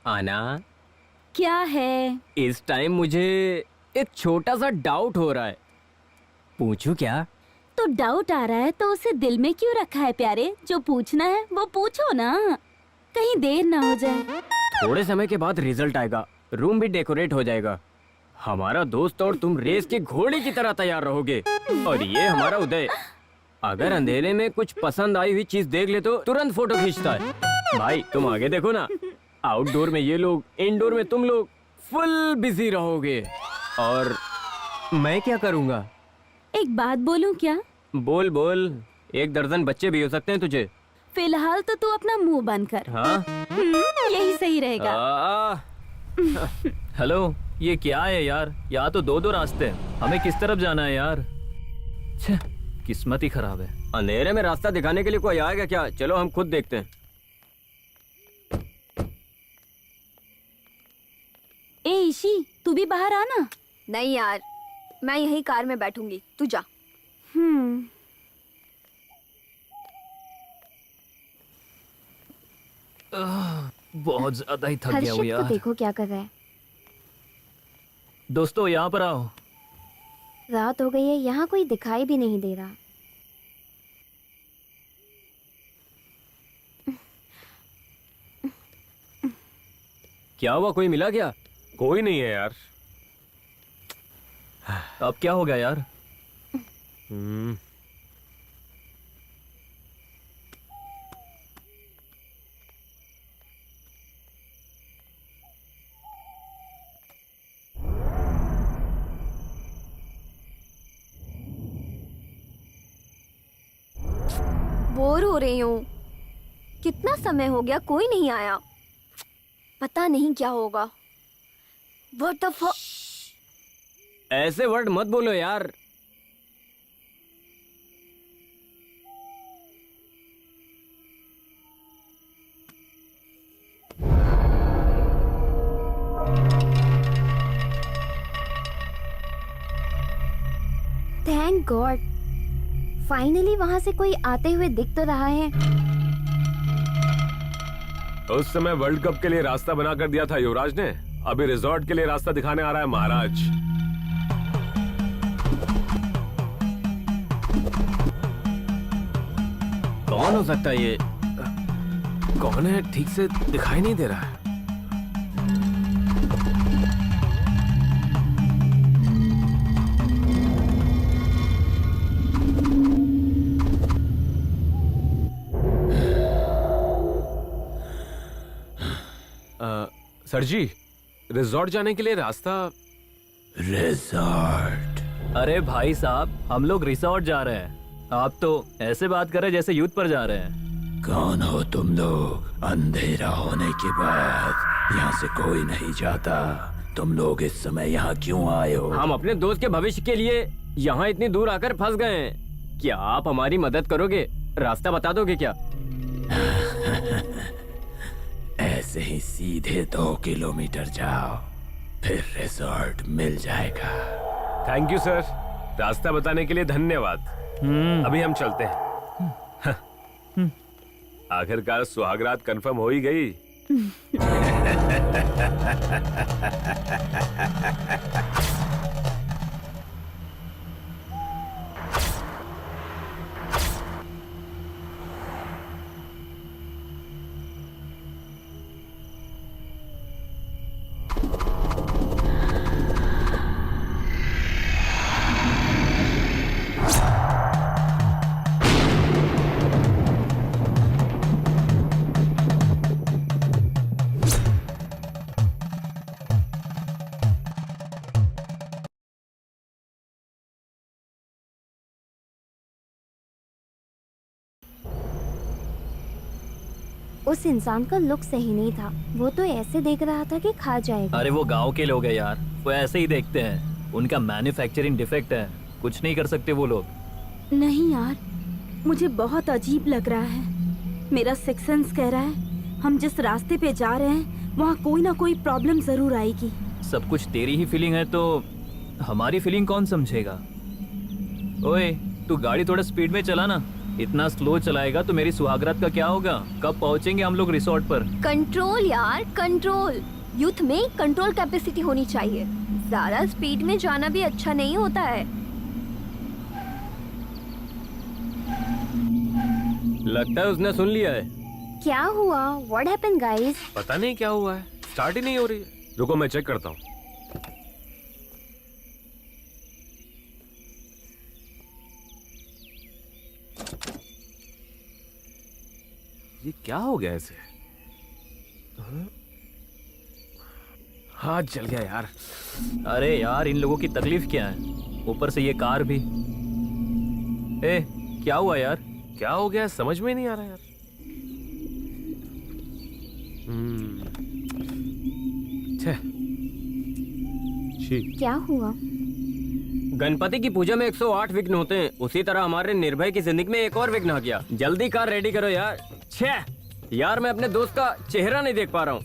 आना, क्या है? इस टाइम मुझे एक छोटा सा डाउट हो रहा है, पूछूं क्या? तो डाउट आ रहा है तो उसे दिल में क्यों रखा है प्यारे? जो पूछना है वो पूछो ना, कहीं देर ना हो जाए। थोड़े समय के बाद रिजल्ट आएगा, रूम भी डेकोरेट हो जाएगा, हमारा दोस्त और तुम रेस के घोड़े की तरह तैयार रहोगे। और ये हमारा उदय, अगर अंधेरे में कुछ पसंद आई हुई चीज देख ले तो तुरंत फोटो खींचता है। भाई तुम आगे देखो ना, आउटडोर में ये लोग, इंडोर में तुम लोग फुल बिजी रहोगे। और मैं क्या करूँगा? एक बात बोलूं क्या? बोल बोल, 1 दर्जन बच्चे भी हो सकते हैं तुझे। फिलहाल तो तू अपना मुंह बंद कर। हाँ? यही सही रहेगा। हेलो, ये क्या है यार? यहाँ तो 2-2 रास्ते हैं, हमें किस तरफ जाना है यार? छे, किस्मत ही खराब है। अंधेरे में रास्ता दिखाने के लिए कोई आएगा क्या? चलो हम खुद देखते हैं। ए ईशी, तू भी बाहर आना। नहीं यार, मैं यही कार में बैठूंगी, तू जा। बहुत ज्यादा ही थक गया हूँ हर्षित को यार। देखो क्या कर रहा है। दोस्तों यहाँ पर आओ। रात हो गई है, यहाँ कोई दिखाई भी नहीं दे रहा। क्या हुआ, कोई मिला क्या? कोई नहीं है यार। अब क्या हो गया यार? बोर हो रही हूँ, कितना समय हो गया कोई नहीं आया, पता नहीं क्या होगा। What the fuck? ऐसे वर्ड मत बोलो यार। थैंक गॉड, फाइनली वहां से कोई आते हुए दिख तो रहा है। उस समय वर्ल्ड कप के लिए रास्ता बना कर दिया था युवराज ने, अभी रिजॉर्ट के लिए रास्ता दिखाने आ रहा है महाराज। कौन हो सकता है ये? कौन है ठीक से दिखाई नहीं दे रहा है। सर जी, रिजॉर्ट जाने के लिए रास्ता। रिजॉर्ट? अरे भाई साहब, हम लोग रिसोर्ट जा रहे हैं, आप तो ऐसे बात कर रहे हैं जैसे युद्ध पर जा रहे हैं। कौन हो तुम लोग? अंधेरा होने के बाद यहाँ से कोई नहीं जाता, तुम लोग इस समय यहाँ क्यों आए हो? हम अपने दोस्त के भविष्य के लिए यहाँ इतनी दूर आकर फंस गए हैं, क्या आप हमारी मदद करोगे? रास्ता बता दोगे क्या? ऐसे ही सीधे 2 किलोमीटर जाओ, फिर रिजॉर्ट मिल जाएगा। Thank you sir. रास्ता बताने के लिए धन्यवाद। अभी हम चलते हैं। आखिरकार सुहागरात कंफर्म हो ही गई। उस इंसान का लुक सही नहीं था। वो तो ऐसे देख रहा था कि खा जाएगा। अरे वो गांव के लोग हैं यार, वो ऐसे ही देखते हैं। उनका मैन्युफैक्चरिंग डिफेक्ट है, कुछ नहीं कर सकते वो लोग। नहीं यार, मुझे बहुत अजीब लग रहा है। मेरा सिक्स सेंस कह रहा है हम जिस रास्ते पे जा रहे हैं वहाँ कोई ना कोई प्रॉब्लम जरूर आएगी। सब कुछ तेरी ही फीलिंग है तो हमारी फीलिंग कौन समझेगा? ओए, तू गाड़ी थोड़ा स्पीड में चला ना। इतना स्लो चलाएगा तो मेरी सुहागरात का क्या होगा? कब पहुंचेंगे हम लोग रिसोर्ट पर? कंट्रोल यार, कंट्रोल। यूथ में कंट्रोल कैपेसिटी होनी चाहिए। ज्यादा स्पीड में जाना भी अच्छा नहीं होता है। लगता है उसने सुन लिया है। क्या हुआ? What happened, guys? पता नहीं क्या हुआ है, स्टार्ट ही नहीं हो रही है। रुको मैं चेक करता हूँ। ये क्या हो गया ऐसे? हाथ जल गया यार। अरे यार, इन लोगों की तकलीफ क्या है? ऊपर से ये कार भी। ए, क्या हुआ यार? क्या हो गया समझ में नहीं आ रहा यार। छे। छी। क्या हुआ? गणपति की पूजा में 108 विघ्न होते हैं, उसी तरह हमारे निर्भय की जिंदगी में एक और विघ्न आ गया। जल्दी कार रेडी करो यार। छे यार, मैं अपने दोस्त का चेहरा नहीं देख पा रहा हूँ।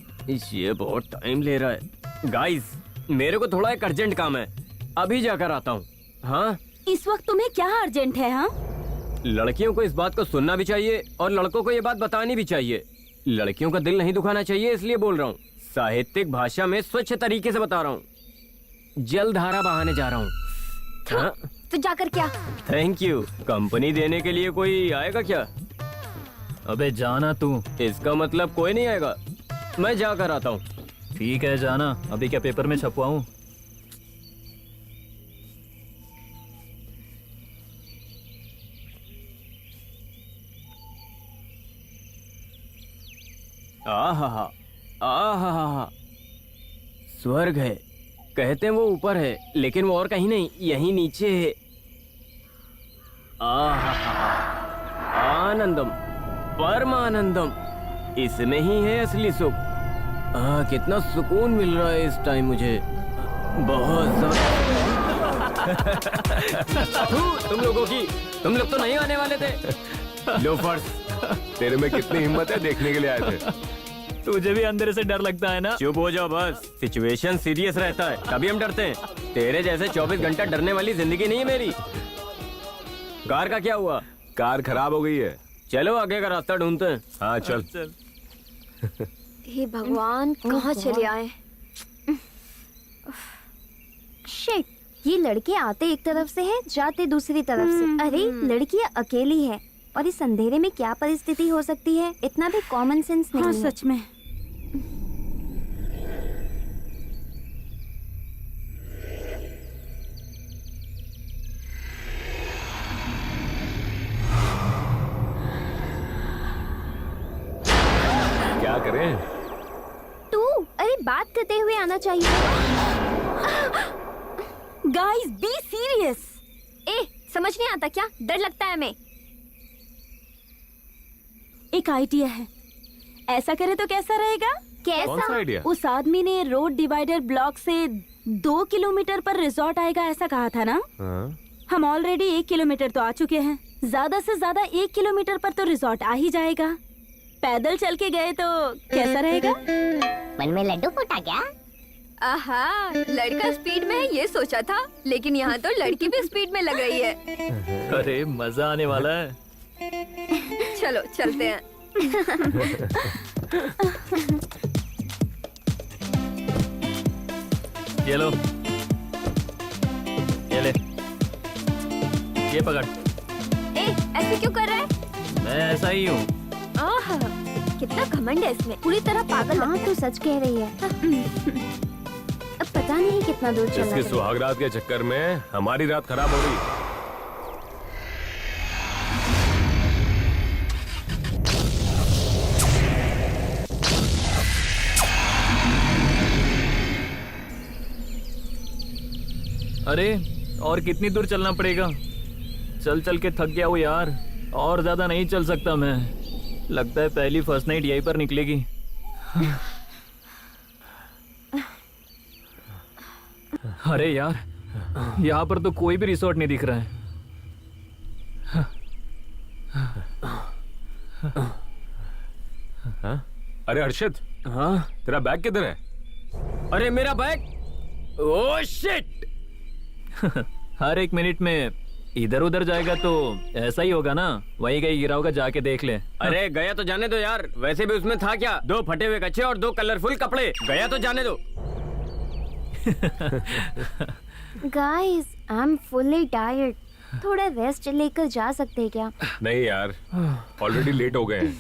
ये बहुत टाइम ले रहा है। गाइस, मेरे को थोड़ा एक अर्जेंट काम है, अभी जाकर आता हूँ। हाँ, इस वक्त तुम्हें क्या अर्जेंट है? हाँ, लड़कियों को इस बात को सुनना भी चाहिए और लड़कों को ये बात बतानी भी चाहिए। लड़कियों का दिल नहीं दुखाना चाहिए, इसलिए बोल रहा हूँ। साहित्यिक भाषा में स्वच्छ तरीके से बता रहा हूँ। जलधारा बहाने जा रहा हूँ। हाँ? तो जाकर क्या? Thank you. कंपनी देने के लिए कोई आएगा क्या? अबे जाना तू। इसका मतलब कोई नहीं आएगा। मैं जाकर आता हूँ। ठीक है, जाना। अभी क्या पेपर में छपवाऊं? आहा, आहा, स्वर्ग है। कहते हैं वो ऊपर है, लेकिन वो और कहीं नहीं, यहीं नीचे है। आहा, आनंदम, परमानंदम, इसमें ही है असली सुख। कितना सुकून मिल रहा है इस टाइम मुझे, बहुत तुम लोगों की, तुम लोग तो नहीं आने वाले थे। लोफर्स। तेरे में कितनी हिम्मत है, देखने के लिए आए थे। तुझे भी अंदर से डर लगता है ना? चुप हो जाओ बस। सिचुएशन सीरियस रहता है तभी हम डरते हैं। तेरे जैसे 24 घंटा डरने वाली जिंदगी नहीं है मेरी। कार का क्या हुआ? कार खराब हो गई है। चलो आगे का रास्ता ढूंढते हैं। हाँ चल। हे भगवान, कहाँ चले आए? शिट, ये लड़के आते एक तरफ से है, जाते दूसरी तरफ से। अरे लड़की अकेली है और इस अंधेरे में क्या परिस्थिति हो सकती है? इतना भी कॉमन सेंस नहीं हाँ, है। सच में। क्या करें? तू, अरे बात करते हुए आना चाहिए। Guys, be serious. ए, समझ नहीं आता क्या? डर लगता है हमें। एक आइडिया है, ऐसा करे तो कैसा रहेगा? कौन सा कैसा? आइडिया? उस आदमी ने रोड डिवाइडर ब्लॉक से 2 किलोमीटर पर रिजॉर्ट आएगा ऐसा कहा था ना? हाँ? हम ऑलरेडी 1 किलोमीटर तो आ चुके हैं। ज्यादा से ज्यादा 1 किलोमीटर पर तो रिजॉर्ट आ ही जाएगा। पैदल चल के गए तो कैसा रहेगा? मन में लड्डू फूटा क्या? आहा, लड़का स्पीड में है ये सोचा था, लेकिन यहाँ तो लड़की भी स्पीड में लग रही है। अरे मजा आने वाला है। चलो चलते हैं। ये लो, ये ले, ये पकड़। ए, ऐसे क्यों कर रहा है? मैं ऐसा ही हूँ। आहा, कितना घमंड है इसमें, पूरी तरह पागल हाँ लगता तू सच कह रही है। अब पता नहीं कितना दूर चलना इसके है। सुहागरात के चक्कर में हमारी रात खराब हो रही। अरे और कितनी दूर चलना पड़ेगा? चल चल के थक गया हूँ यार, और ज्यादा नहीं चल सकता मैं। लगता है पहली फर्स्ट नाइट यहीं पर निकलेगी। अरे यार, यहाँ पर तो कोई भी रिसोर्ट नहीं दिख रहा है। हाँ? अरे अर्षित, हाँ? तेरा बैग किधर है? अरे मेरा बैग! Oh shit! हर एक मिनट में इधर उधर जाएगा तो ऐसा ही होगा ना। वही कहीं गिरा होगा, जाके देख ले। अरे गया तो जाने दो यार, वैसे भी उसमें था क्या? 2 फटे हुए कच्चे और 2 कलरफुल कपड़े। गया तो जाने दो। Guys, I am fully tired. थोड़ा रेस्ट लेकर जा सकते हैं क्या? नहीं यार, ऑलरेडी लेट हो गए हैं।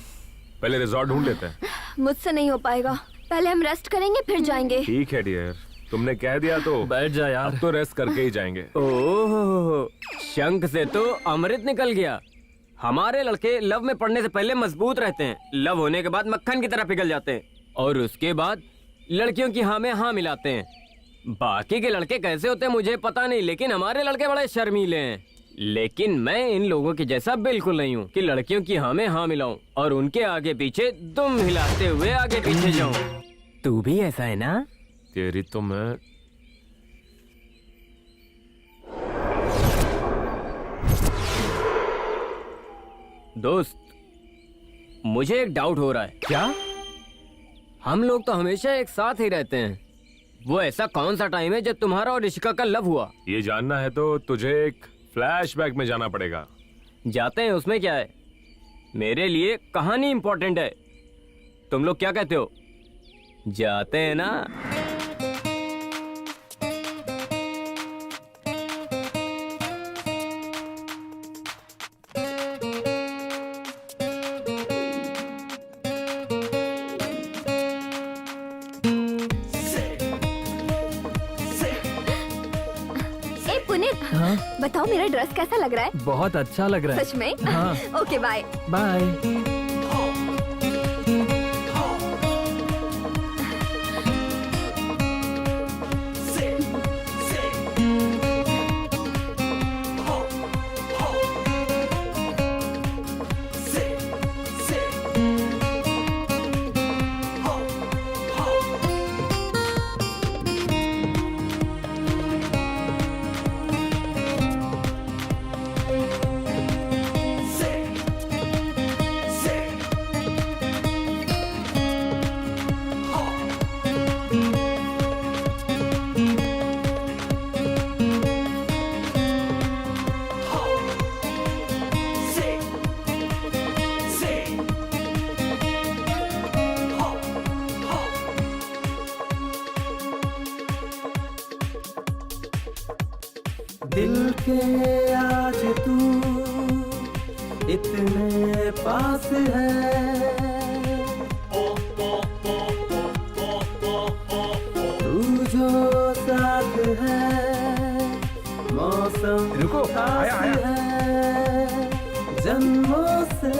पहले रिजॉर्ट ढूंढ लेते हैं। मुझसे नहीं हो पाएगा, पहले हम रेस्ट करेंगे फिर जाएंगे। ठीक है डियर, तुमने कह दिया तो बैठ जा यार। अब तो रेस्ट करके ही जाएंगे। ओह, शंख से तो अमृत निकल गया। हमारे लड़के लव में पड़ने से पहले मजबूत रहते हैं, लव होने के बाद मक्खन की तरह पिघल जाते हैं, और उसके बाद लड़कियों की हाँ में हाँ मिलाते हैं। बाकी के लड़के कैसे होते हैं मुझे पता नहीं, लेकिन हमारे लड़के बड़े शर्मीले हैं। लेकिन मैं इन लोगों के जैसा बिल्कुल नहीं हूँ कि लड़कियों की हाँ में हाँ मिलाऊं और उनके आगे पीछे दुम हिलाते हुए आगे पीछे जाऊं। तू भी ऐसा है ना? तेरी तो मैं दोस्त, मुझे एक डाउट हो रहा है। क्या? हम लोग तो हमेशा एक साथ ही रहते हैं। वो ऐसा कौन सा टाइम है जब तुम्हारा और ऋषिका का लव हुआ? ये जानना है तो तुझे एक फ्लैशबैक में जाना पड़ेगा। जाते हैं, उसमें क्या है? मेरे लिए कहानी इंपॉर्टेंट है। तुम लोग क्या कहते हो? जाते हैं ना? ए पुनीत, बताओ मेरा ड्रेस कैसा लग रहा है? बहुत अच्छा लग रहा है। सच में? हाँ। Okay bye. बाय। दिल के आज तू इतने पास है, तू जो साथ है, मौसम रुको, आया, आया। है, जन्मों से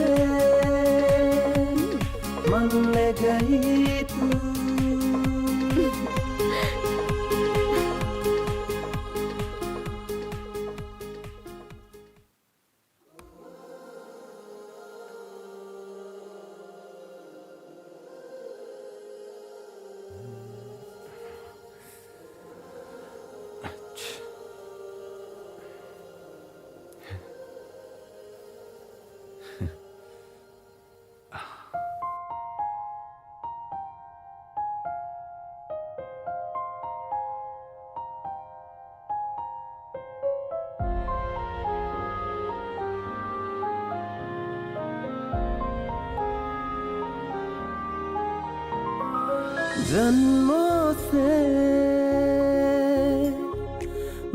मन ले गई तू। जन्मों से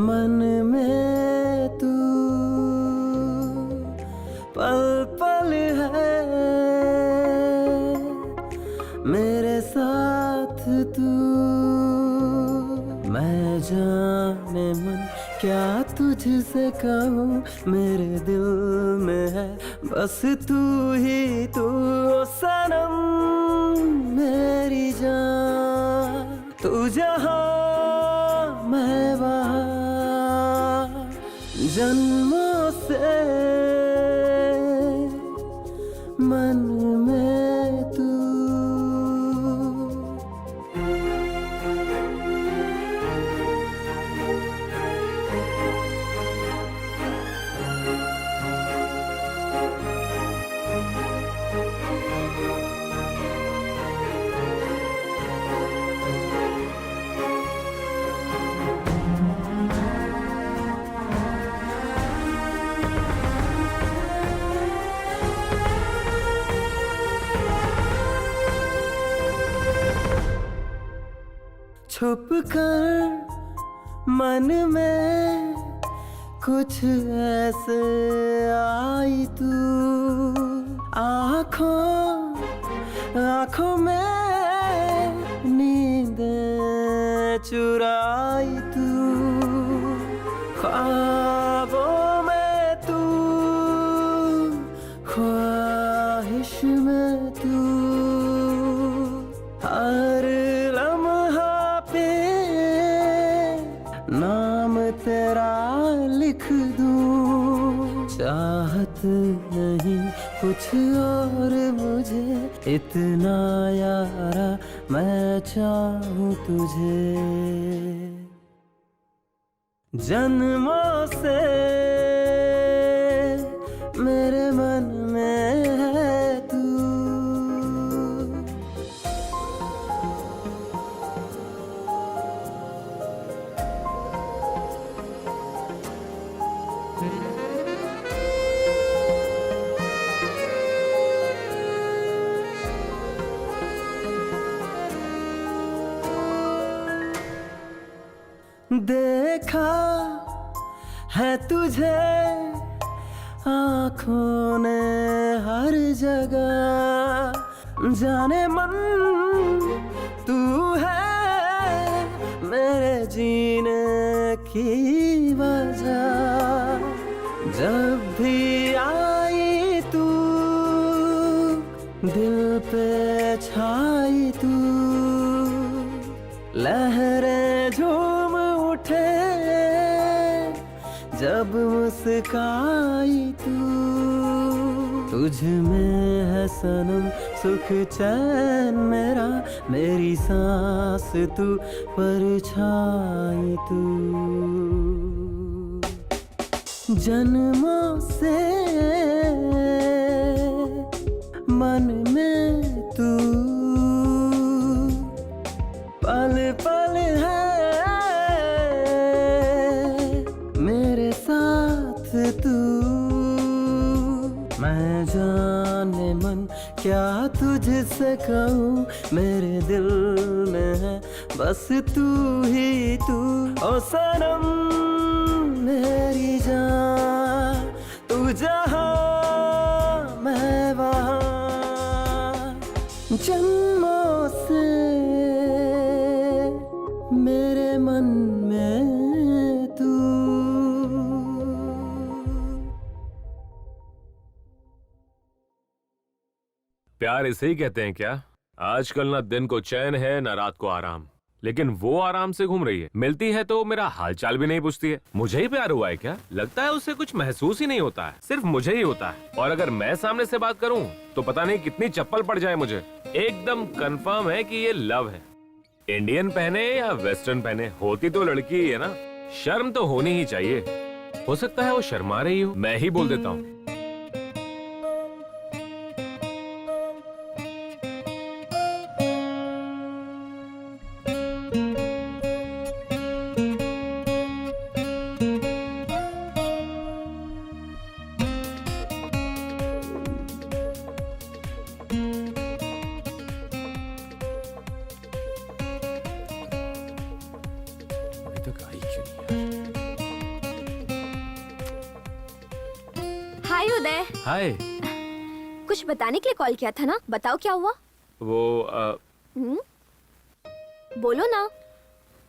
मन में तू पल पल है, मेरे साथ तू। मैं जाने मन क्या तुझसे कहूँ, मेरे दिल में है बस तू ही तू। ओ सनम मेरी जान, तू जहाँ मैं वहाँ, जन्मों से मन में तू। छुप कर मन में कुछ ऐसे आई तू, आँखों में नींद चुराई तू, ख्वाबों में तू, ख्वाहिश में तू। हर लम्हा पे नाम तेरा लिख दूं, चाहत नहीं कुछ और मुझे, इतना यारा मैं चाहूं तुझे। जन्मों से मेरे मन में है तू। देखा है तुझे आँखों ने हर जगह, जाने मन तू है मेरे जीने की वजह। जब भी आई तू दिल पे छाई तू, लहरें झूम उठे जब मुस्काई तू। तुझ में है सनम सुख चैन मेरा, मेरी सांस तू परछाई तू। जन्मों से मन में तू, पल पल है मेरे साथ तू। मैं जाने मन क्या तुझसे कहूँ, मेरे दिल में है बस तू ही तू। ओ सनम मेरी जान, तू जहाँ मैं वहाँ, जन्मों से मेरे मन में तू। प्यार इसे ही कहते हैं क्या? आजकल ना दिन को चैन है ना रात को आराम, लेकिन वो आराम से घूम रही है। मिलती है तो मेरा हालचाल भी नहीं पूछती है। मुझे ही प्यार हुआ है क्या? लगता है उसे कुछ महसूस ही नहीं होता है, सिर्फ मुझे ही होता है। और अगर मैं सामने से बात करूं तो पता नहीं कितनी चप्पल पड़ जाए मुझे। एकदम कंफर्म है कि ये लव है। इंडियन पहने या वेस्टर्न पहने, होती तो लड़की ही है ना। शर्म तो होनी ही चाहिए। हो सकता है वो शर्मा रही हो, मैं ही बोल देता हूँ। तक आई क्यों नहीं? हाय उदय, हाय। कुछ बताने के लिए कॉल किया था ना? बताओ क्या हुआ? वो बोलो ना,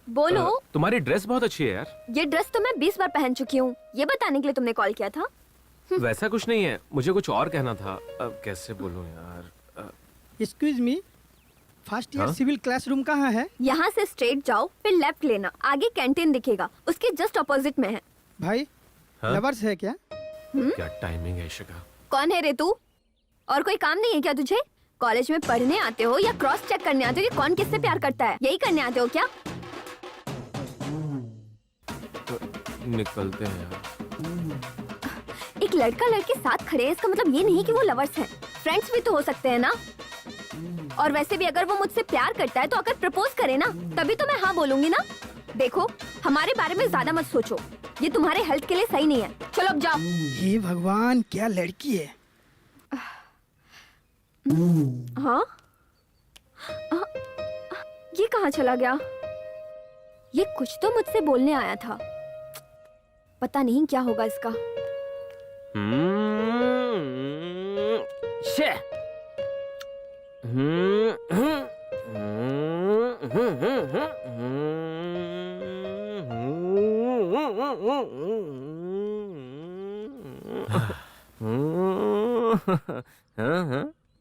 बोलो। तुम्हारी ड्रेस बहुत अच्छी है यार। ये ड्रेस तो मैं 20 बार पहन चुकी हूँ। ये बताने के लिए तुमने कॉल किया था? वैसा कुछ नहीं है, मुझे कुछ और कहना था। अब कैसे बोलूं यार? एक्सक्यूज मी, फर्स्ट ईयर हाँ? सिविल क्लासरूम कहाँ है? यहाँ से स्ट्रेट जाओ, फिर लेफ्ट लेना, आगे कैंटीन दिखेगा, उसके जस्ट अपोजिट में है। भाई हाँ? लवर्स है क्या? क्या टाइमिंग है इशिका? कौन है रे तू? और कोई काम नहीं है क्या तुझे? कॉलेज में पढ़ने आते हो या क्रॉस चेक करने आते हो कि कौन किससे प्यार करता है? यही करने आते हो क्या? निकलते हैं यार। एक लड़का लड़के साथ खड़े हैं, इसका मतलब ये नहीं कि वो लवर्स हैं। फ्रेंड्स भी तो हो सकते हैं ना। और वैसे भी अगर वो मुझसे प्यार करता है तो अगर प्रपोज करे ना, तभी तो मैं हाँ बोलूंगी ना। देखो, हमारे बारे में ज्यादा मत सोचो, ये तुम्हारे हेल्थ के लिए सही नहीं है। चलो अब जाओ। हे भगवान, क्या लड़की है। हाँ? ये कहाँ चला गया? ये कुछ तो मुझसे बोलने आया था, पता नहीं क्या होगा इसका। शे।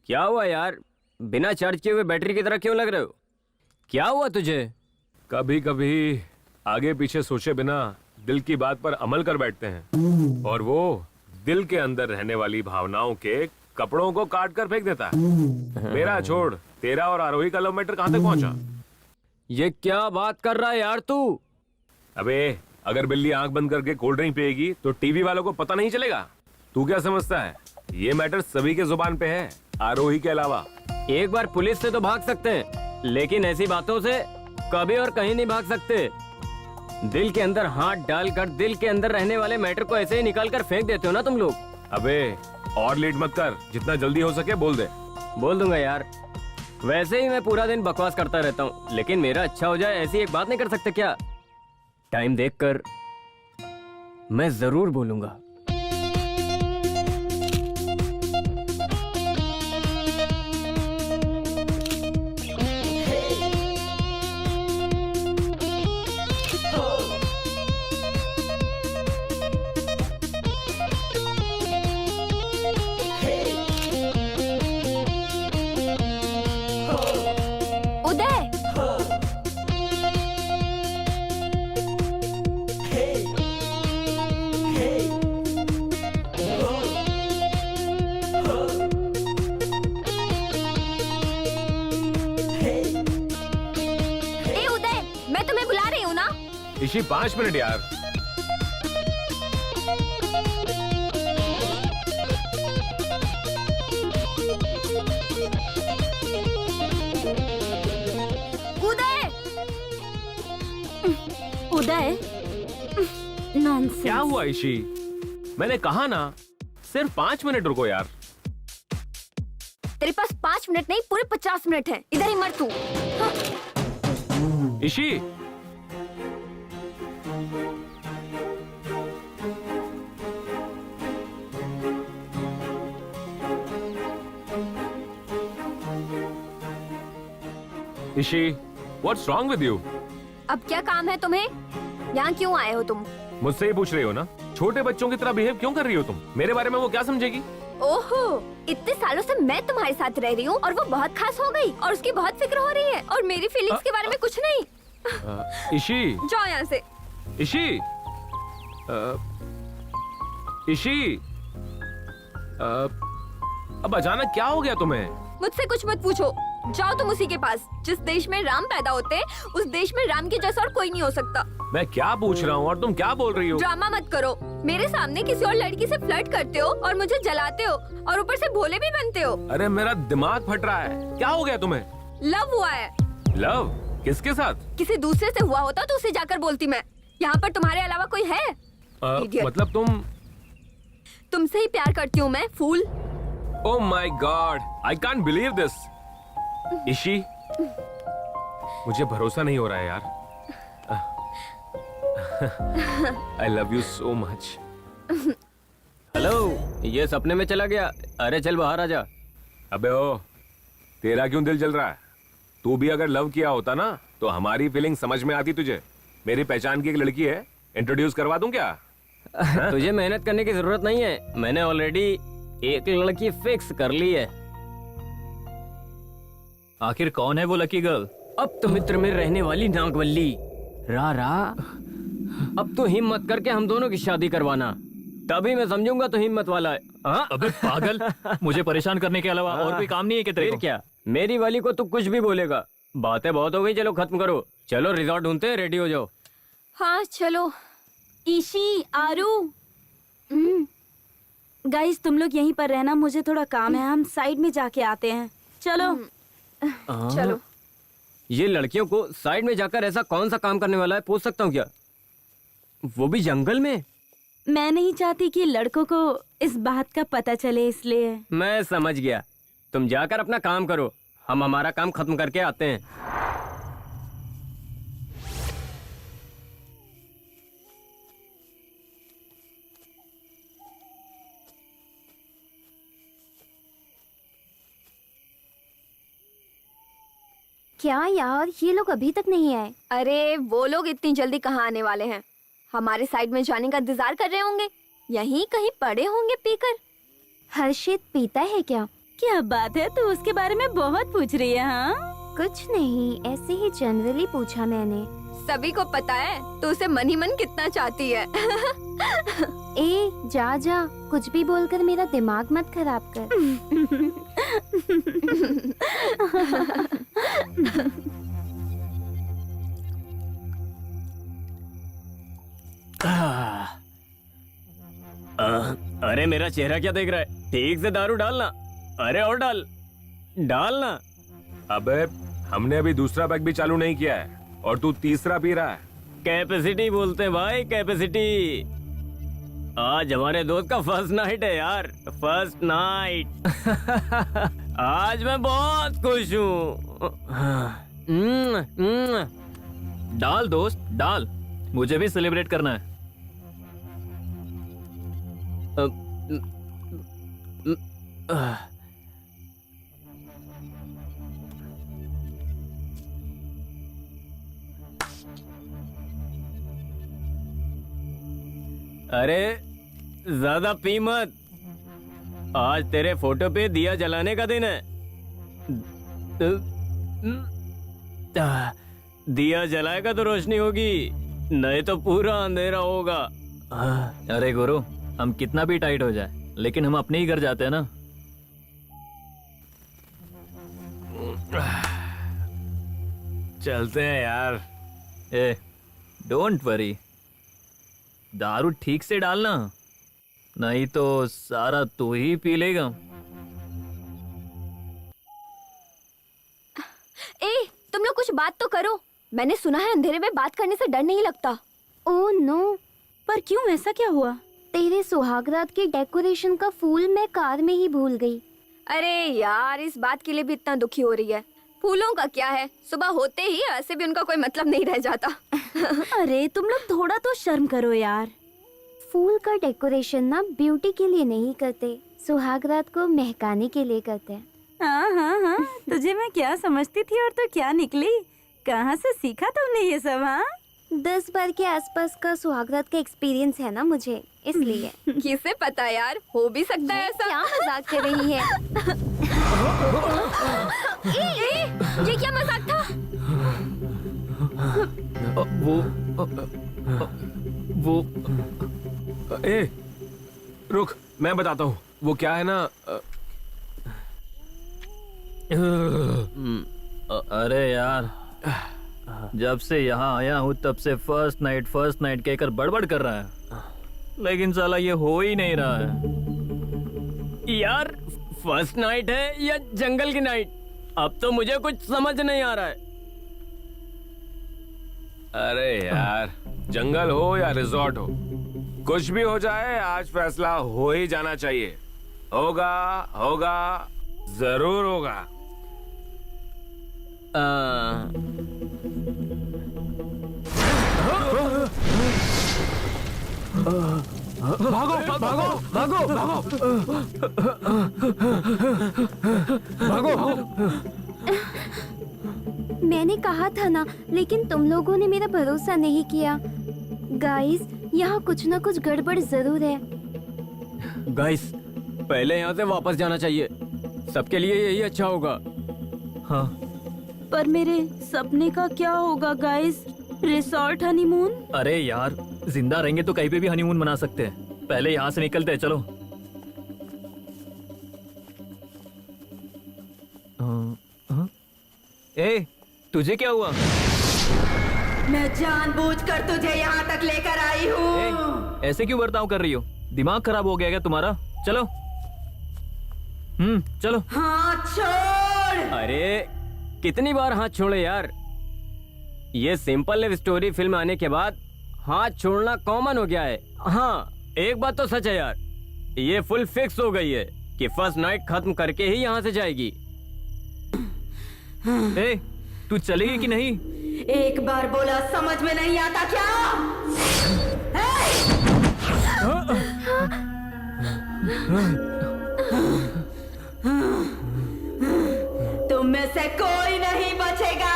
क्या हुआ यार? बिना चार्ज किए हुए बैटरी की तरह क्यों लग रहे हो? क्या हुआ तुझे? कभी कभी आगे पीछे सोचे बिना दिल की बात पर अमल कर बैठते हैं, और वो दिल के अंदर रहने वाली भावनाओं के कपड़ों को काट कर फेंक देता है। मेरा छोड़, तेरा और आरोही का लव मैटर कहां तक पहुंचा? ये क्या बात कर रहा है यार तू? अबे, अगर बिल्ली आंख बंद करके कोल्ड ड्रिंक पिएगी तो टीवी वालों को पता नहीं चलेगा? तू क्या समझता है? ये मैटर सभी के जुबान पे है, आरोही के अलावा। एक बार पुलिस से तो भाग सकते हैं, लेकिन ऐसी बातों से कभी और कहीं नहीं भाग सकते। दिल के अंदर हाथ डालकर दिल के अंदर रहने वाले मैटर को ऐसे ही निकाल कर फेंक देते हो ना तुम लोग। अबे और लेट मत कर, जितना जल्दी हो सके बोल दे। बोल दूंगा यार। वैसे ही मैं पूरा दिन बकवास करता रहता हूँ, लेकिन मेरा अच्छा हो जाए ऐसी एक बात नहीं कर सकते क्या? टाइम देखकर मैं जरूर बोलूंगा। उदय, ए उदय, मैं तुम्हें बुला रही हूँ ना। इसी 5 मिनट यार। उदय, उदय, नॉनसेंस। क्या हुआ इशी? मैंने कहा ना, सिर्फ 5 मिनट रुको यार। तेरे पास 5 मिनट नहीं, पूरे 50 मिनट हैं। इधर ही मर तू। हाँ। Ishi, Ishi, what's wrong with you? अब क्या काम है तुम्हें? यहाँ क्यों आए हो तुम? मुझसे ही पूछ रही हो ना? छोटे बच्चों की तरह बिहेव क्यों कर रही हो तुम? मेरे बारे में वो क्या समझेगी? ओहो, इतने सालों से मैं तुम्हारे साथ रह रही हूँ और वो बहुत खास हो गई और उसकी बहुत फिक्र हो रही है और मेरी फीलिंग्स के बारे में कुछ नहीं। इशी, जाओ यहाँ से। इशी, इशी, अब अचानक क्या हो गया तुम्हें? मुझसे कुछ मत पूछो, जाओ तुम उसी के पास। जिस देश में राम पैदा होते हैं, उस देश में राम के जैसा और कोई नहीं हो सकता। मैं क्या पूछ रहा हूँ और तुम क्या बोल रही हो? ड्रामा मत करो। मेरे सामने किसी और लड़की से फ्लर्ट करते हो और मुझे जलाते हो और ऊपर से भोले भी बनते हो। अरे मेरा दिमाग फट रहा है, क्या हो गया तुम्हें? लव हुआ है। लव? किसके साथ? किसी दूसरे से हुआ होता तो उसे जाकर बोलती मैं। यहाँ पर तुम्हारे अलावा कोई है? Idiot. मतलब तुमसे ही प्यार करती हूँ मैं, फूल। Oh my God, I can't believe this. Ishi, मुझे भरोसा नहीं हो रहा है यार। आई love you so much. Hello, ये सपने में चला गया। अरे चल बाहर आ जा। अबे ओ, तेरा क्यों दिल जल रहा है? तू भी अगर लव किया होता ना तो हमारी फीलिंग समझ में आती तुझे। मेरी पहचान की एक लड़की है, इंट्रोड्यूस करवा दूं क्या? तुझे मेहनत करने की जरूरत नहीं है, मैंने ऑलरेडी एक लड़की फिक्स कर ली है। आखिर कौन है वो लकी गर्ल? अब तो मित्र में रहने वाली नागवल्ली। रा अब तो हिम्मत करके हम दोनों की शादी करवाना, तभी मैं समझूंगा तो हिम्मत वाला है। हाँ? अबे पागल, मुझे परेशान करने के अलावा और कोई काम नहीं है क्या तेरे फिर को? क्या, मेरी वाली को तू कुछ भी बोलेगा। बातें बहुत हो गई, चलो खत्म करो। चलो रिजॉर्ट ढूंढते हैं, रेडी हो जाओ। हाँ चलो। ईशी, आरू, गाइस तुम लोग यहीं पर रहना, मुझे थोड़ा काम है, हम साइड में जाके आते हैं। चलो। चलो। ये लड़कियों को साइड में जाकर ऐसा कौन सा काम करने वाला है, पूछ सकता हूँ क्या? वो भी जंगल में। मैं नहीं चाहती कि लड़कों को इस बात का पता चले, इसलिए। मैं समझ गया, तुम जाकर अपना काम करो, हम हमारा काम खत्म करके आते हैं। क्या यार, ये लोग अभी तक नहीं आए? अरे वो लोग इतनी जल्दी कहाँ आने वाले हैं? हमारे साइड में जाने का इंतजार कर रहे होंगे, यहीं कहीं पड़े होंगे पीकर। हर्षित पीता है क्या? क्या बात है, तू उसके बारे में बहुत पूछ रही है? हाँ, कुछ नहीं, ऐसे ही जनरली पूछा मैंने। सभी को पता है तो उसे मन ही मन कितना चाहती है। ए जा जा, कुछ भी बोलकर मेरा दिमाग मत खराब कर। अरे मेरा चेहरा क्या देख रहा है? ठीक से दारू डालना। अरे और डालना। अबे हमने अभी दूसरा पैक भी चालू नहीं किया है और तू तीसरा पी रहा है। कैपेसिटी बोलते हैं भाई, कैपेसिटी। आज हमारे दोस्त का फर्स्ट नाइट है यार, फर्स्ट नाइट। आज मैं बहुत खुश हूँ। डाल दोस्त डाल, मुझे भी सेलिब्रेट करना है। अरे ज्यादा पी मत, आज तेरे फोटो पे दिया जलाने का दिन है। दिया जलाएगा तो रोशनी होगी, नहीं तो पूरा अंधेरा होगा। अरे गुरु, हम कितना भी टाइट हो जाए लेकिन हम अपने ही घर जाते हैं ना। चलते हैं यार। ए डोंट वरी, दारू ठीक से डालना, नहीं तो सारा तू ही पी लेगा। ए तुम लोग कुछ बात तो करो, मैंने सुना है अंधेरे में बात करने से डर नहीं लगता। ओह नो, पर क्यों, ऐसा क्या हुआ? तेरे सुहागरात के डेकोरेशन का फूल मैं कार में ही भूल गई। अरे यार, इस बात के लिए भी इतना दुखी हो रही है। फूलों का क्या है, सुबह होते ही ऐसे भी उनका कोई मतलब नहीं रह जाता। अरे तुम लोग थोड़ा तो शर्म करो यार। फूल का डेकोरेशन ना ब्यूटी के लिए नहीं करते, सुहागरात को महकाने के लिए करते हैं। हाँ हाँ हाँ, तुझे मैं क्या समझती थी और तो क्या निकली। कहाँ से सीखा तुमने ये सब? हाँ, 10 बार के आसपास का सुहागरात का एक्सपीरियंस है ना मुझे, इसलिए। किसे पता यार, हो भी सकता है ऐसा। क्या मजाक कर रही है? ये क्या मजाक था? वो ए रुक, मैं बताता हूँ। वो क्या है ना, अरे यार, जब से यहाँ आया हूँ तब से फर्स्ट नाइट कहकर बड़बड़ कर रहा है, लेकिन साला ये हो ही नहीं रहा है। यार फर्स्ट नाइट है या जंगल की नाइट, अब तो मुझे कुछ समझ नहीं आ रहा है। अरे यार, जंगल हो या रिजॉर्ट हो, कुछ भी हो जाए आज फैसला हो ही जाना चाहिए। होगा होगा, जरूर होगा। भागो भागो भागो भागो भागो। मैंने कहा था ना, लेकिन तुम लोगों ने मेरा भरोसा नहीं किया। गाइस, यहाँ कुछ ना कुछ गड़बड़ जरूर है। गाइस, पहले यहाँ से वापस जाना चाहिए। सबके लिए यही अच्छा होगा। हाँ, पर मेरे सपने का क्या होगा गाइस? Resort honeymoon? अरे यार, जिंदा रहेंगे तो कहीं पे भी हनीमून मना सकते हैं। पहले यहाँ से निकलते हैं, चलो। ए, तुझे क्या हुआ? मैं जानबूझकर तुझे यहाँ तक लेकर आई हूँ। ऐसे क्यों बर्ताव कर रही हो? दिमाग खराब हो गया क्या तुम्हारा? चलो। चलो। हाथ छोड़। अरे कितनी बार हाथ छोड़े यार। ये सिंपल लव स्टोरी फिल्म आने के बाद हाथ छोड़ना कॉमन हो गया है। हाँ, एक बात तो सच है यार, ये फुल फिक्स हो गई है कि फर्स्ट नाइट खत्म करके ही यहाँ से जाएगी। ए, तू चलेगी कि नहीं? एक बार बोला समझ में नहीं आता क्या? तुम में से कोई नहीं बचेगा।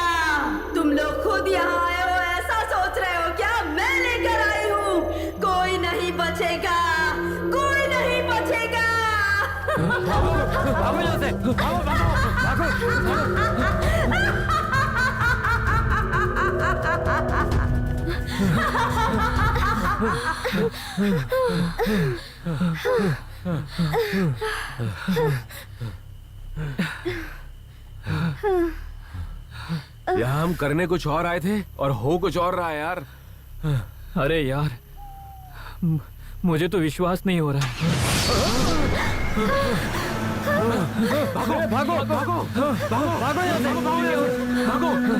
तुम लोग खुद यहाँ आए हो, ऐसा सोच रहे हो क्या? मैं लेकर आई हूँ। कोई नहीं बचेगा, कोई नहीं बचेगा। भागो यहाँ से, भागो भागो यहाँ हम करने कुछ और आए थे और हो कुछ और रहा है यार। अरे यार, मुझे तो विश्वास नहीं हो रहा है। भागो भागो भागो भागो भागो यहाँ से, भागो भागो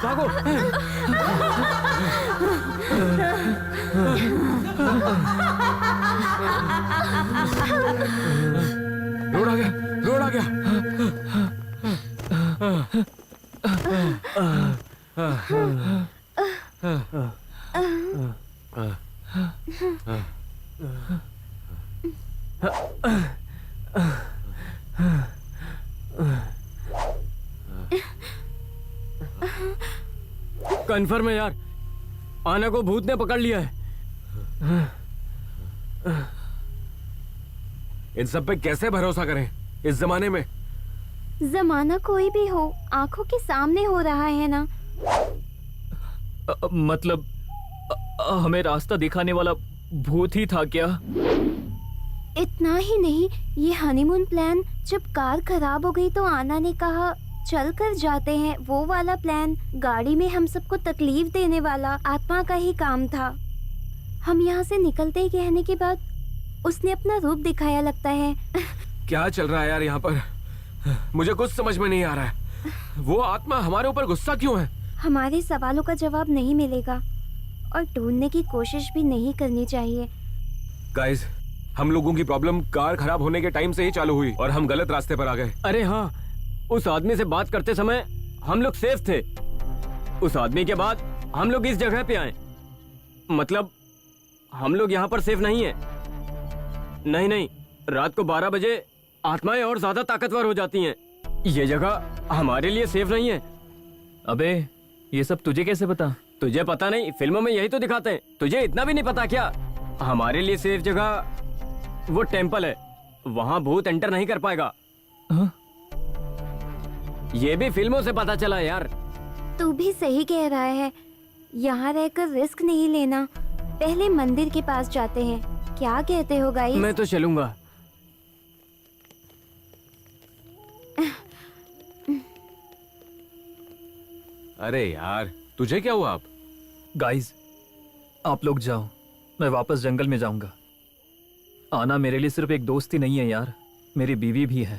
भागो रोड आ गया, रोड आ गया। कंफर्म है यार, आना को भूत ने पकड़ लिया है। इन सब पे कैसे भरोसा करें इस जमाने में? जमाना कोई भी हो, आंखों के सामने हो रहा है ना। मतलब हमें रास्ता दिखाने वाला भूत ही था क्या? इतना ही नहीं, ये हनीमून प्लान जब कार खराब हो गई तो आना ने कहा चल कर जाते हैं, वो वाला प्लान गाड़ी में हम सबको तकलीफ देने वाला आत्मा का ही काम था। हम यहाँ से निकलते ही कहने के बाद उसने अपना रूप दिखाया लगता है। क्या चल रहा है यार यहाँ पर? मुझे कुछ समझ में नहीं आ रहा है। वो आत्मा हमारे ऊपर गुस्सा क्यों है? हमारे सवालों का जवाब नहीं मिलेगा और ढूंढने की कोशिश भी नहीं करनी चाहिए। गाइस, हम लोगों की प्रॉब्लम कार खराब होने के टाइम से ही चालू हुई और हम गलत रास्ते पर आ गए। अरे हाँ, उस आदमी से बात करते समय हम लोग सेफ थे। उस आदमी के बाद हम लोग इस जगह पे आए। मतलब हम लोग यहाँ पर सेफ नहीं है। नहीं नहीं, रात को 12 बजे आत्माएं और ज्यादा ताकतवर हो जाती हैं। ये जगह हमारे लिए सेफ नहीं है। अबे, ये सब तुझे कैसे पता? तुझे पता नहीं? फिल्मों में यही तो दिखाते हैं। तुझे इतना भी नहीं पता क्या? हमारे लिए सेफ जगह वो टेम्पल है, वहाँ भूत एंटर नहीं कर पाएगा। हाँ? ये भी फिल्मों से पता चला यार। तू भी सही कह रहा है, यहाँ रहकर रिस्क नहीं लेना। पहले मंदिर के पास जाते हैं, क्या कहते हो गाइस? मैं तो चलूंगा। अरे यार, तुझे क्या हुआ? आप गाइस, आप लोग जाओ, मैं वापस जंगल में जाऊंगा। आना मेरे लिए सिर्फ एक दोस्त ही नहीं है यार, मेरी बीवी भी है।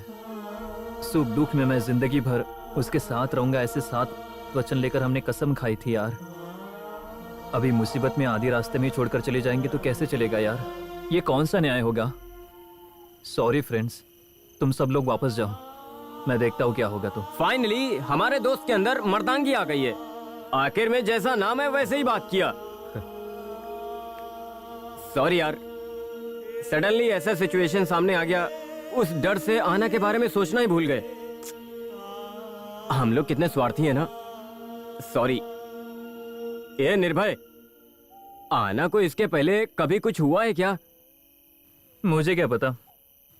सुख दुख में मैं जिंदगी भर उसके साथ रहूंगा, ऐसे 7 वचन लेकर हमने कसम खाई थी यार। अभी मुसीबत में आधी रास्ते में छोड़कर चले जाएंगे तो कैसे चलेगा यार? ये कौन सा न्याय होगा? सॉरी फ्रेंड्स, तुम सब लोग वापस जाओ, मैं देखता हूँ क्या होगा। तो फाइनली हमारे दोस्त के अंदर मर्दानगी आ गई है। आखिर में जैसा नाम है वैसे ही बात किया। सॉरी यार, सडनली ऐसा सिचुएशन सामने आ गया, उस डर से आना के बारे में सोचना ही भूल गए। हम लोग कितने स्वार्थी हैं ना। सॉरी। ये निर्भय, आना को इसके पहले कभी कुछ हुआ है क्या? मुझे क्या पता,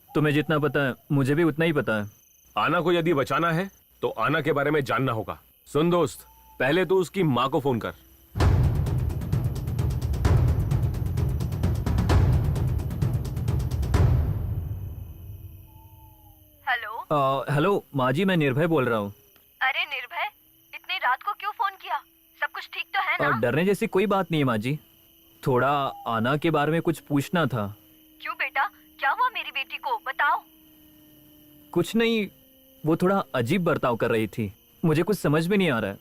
तुम्हें जितना पता है मुझे भी उतना ही पता है। आना को यदि बचाना है तो आना के बारे में जानना होगा। सुन दोस्त, पहले तो उसकी माँ को फोन कर। हेलो। हेलो माँ जी, मैं निर्भय बोल रहा हूँ। अरे निर्भय, इतनी रात को क्यों फोन किया? सब कुछ ठीक तो है ना? डरने जैसी कोई बात नहीं है माँ जी, थोड़ा आना के बारे में कुछ पूछना था। क्यों बेटा, क्या हुआ मेरी बेटी को, बताओ। कुछ नहीं, वो थोड़ा अजीब बर्ताव कर रही थी, मुझे कुछ समझ में नहीं आ रहा है।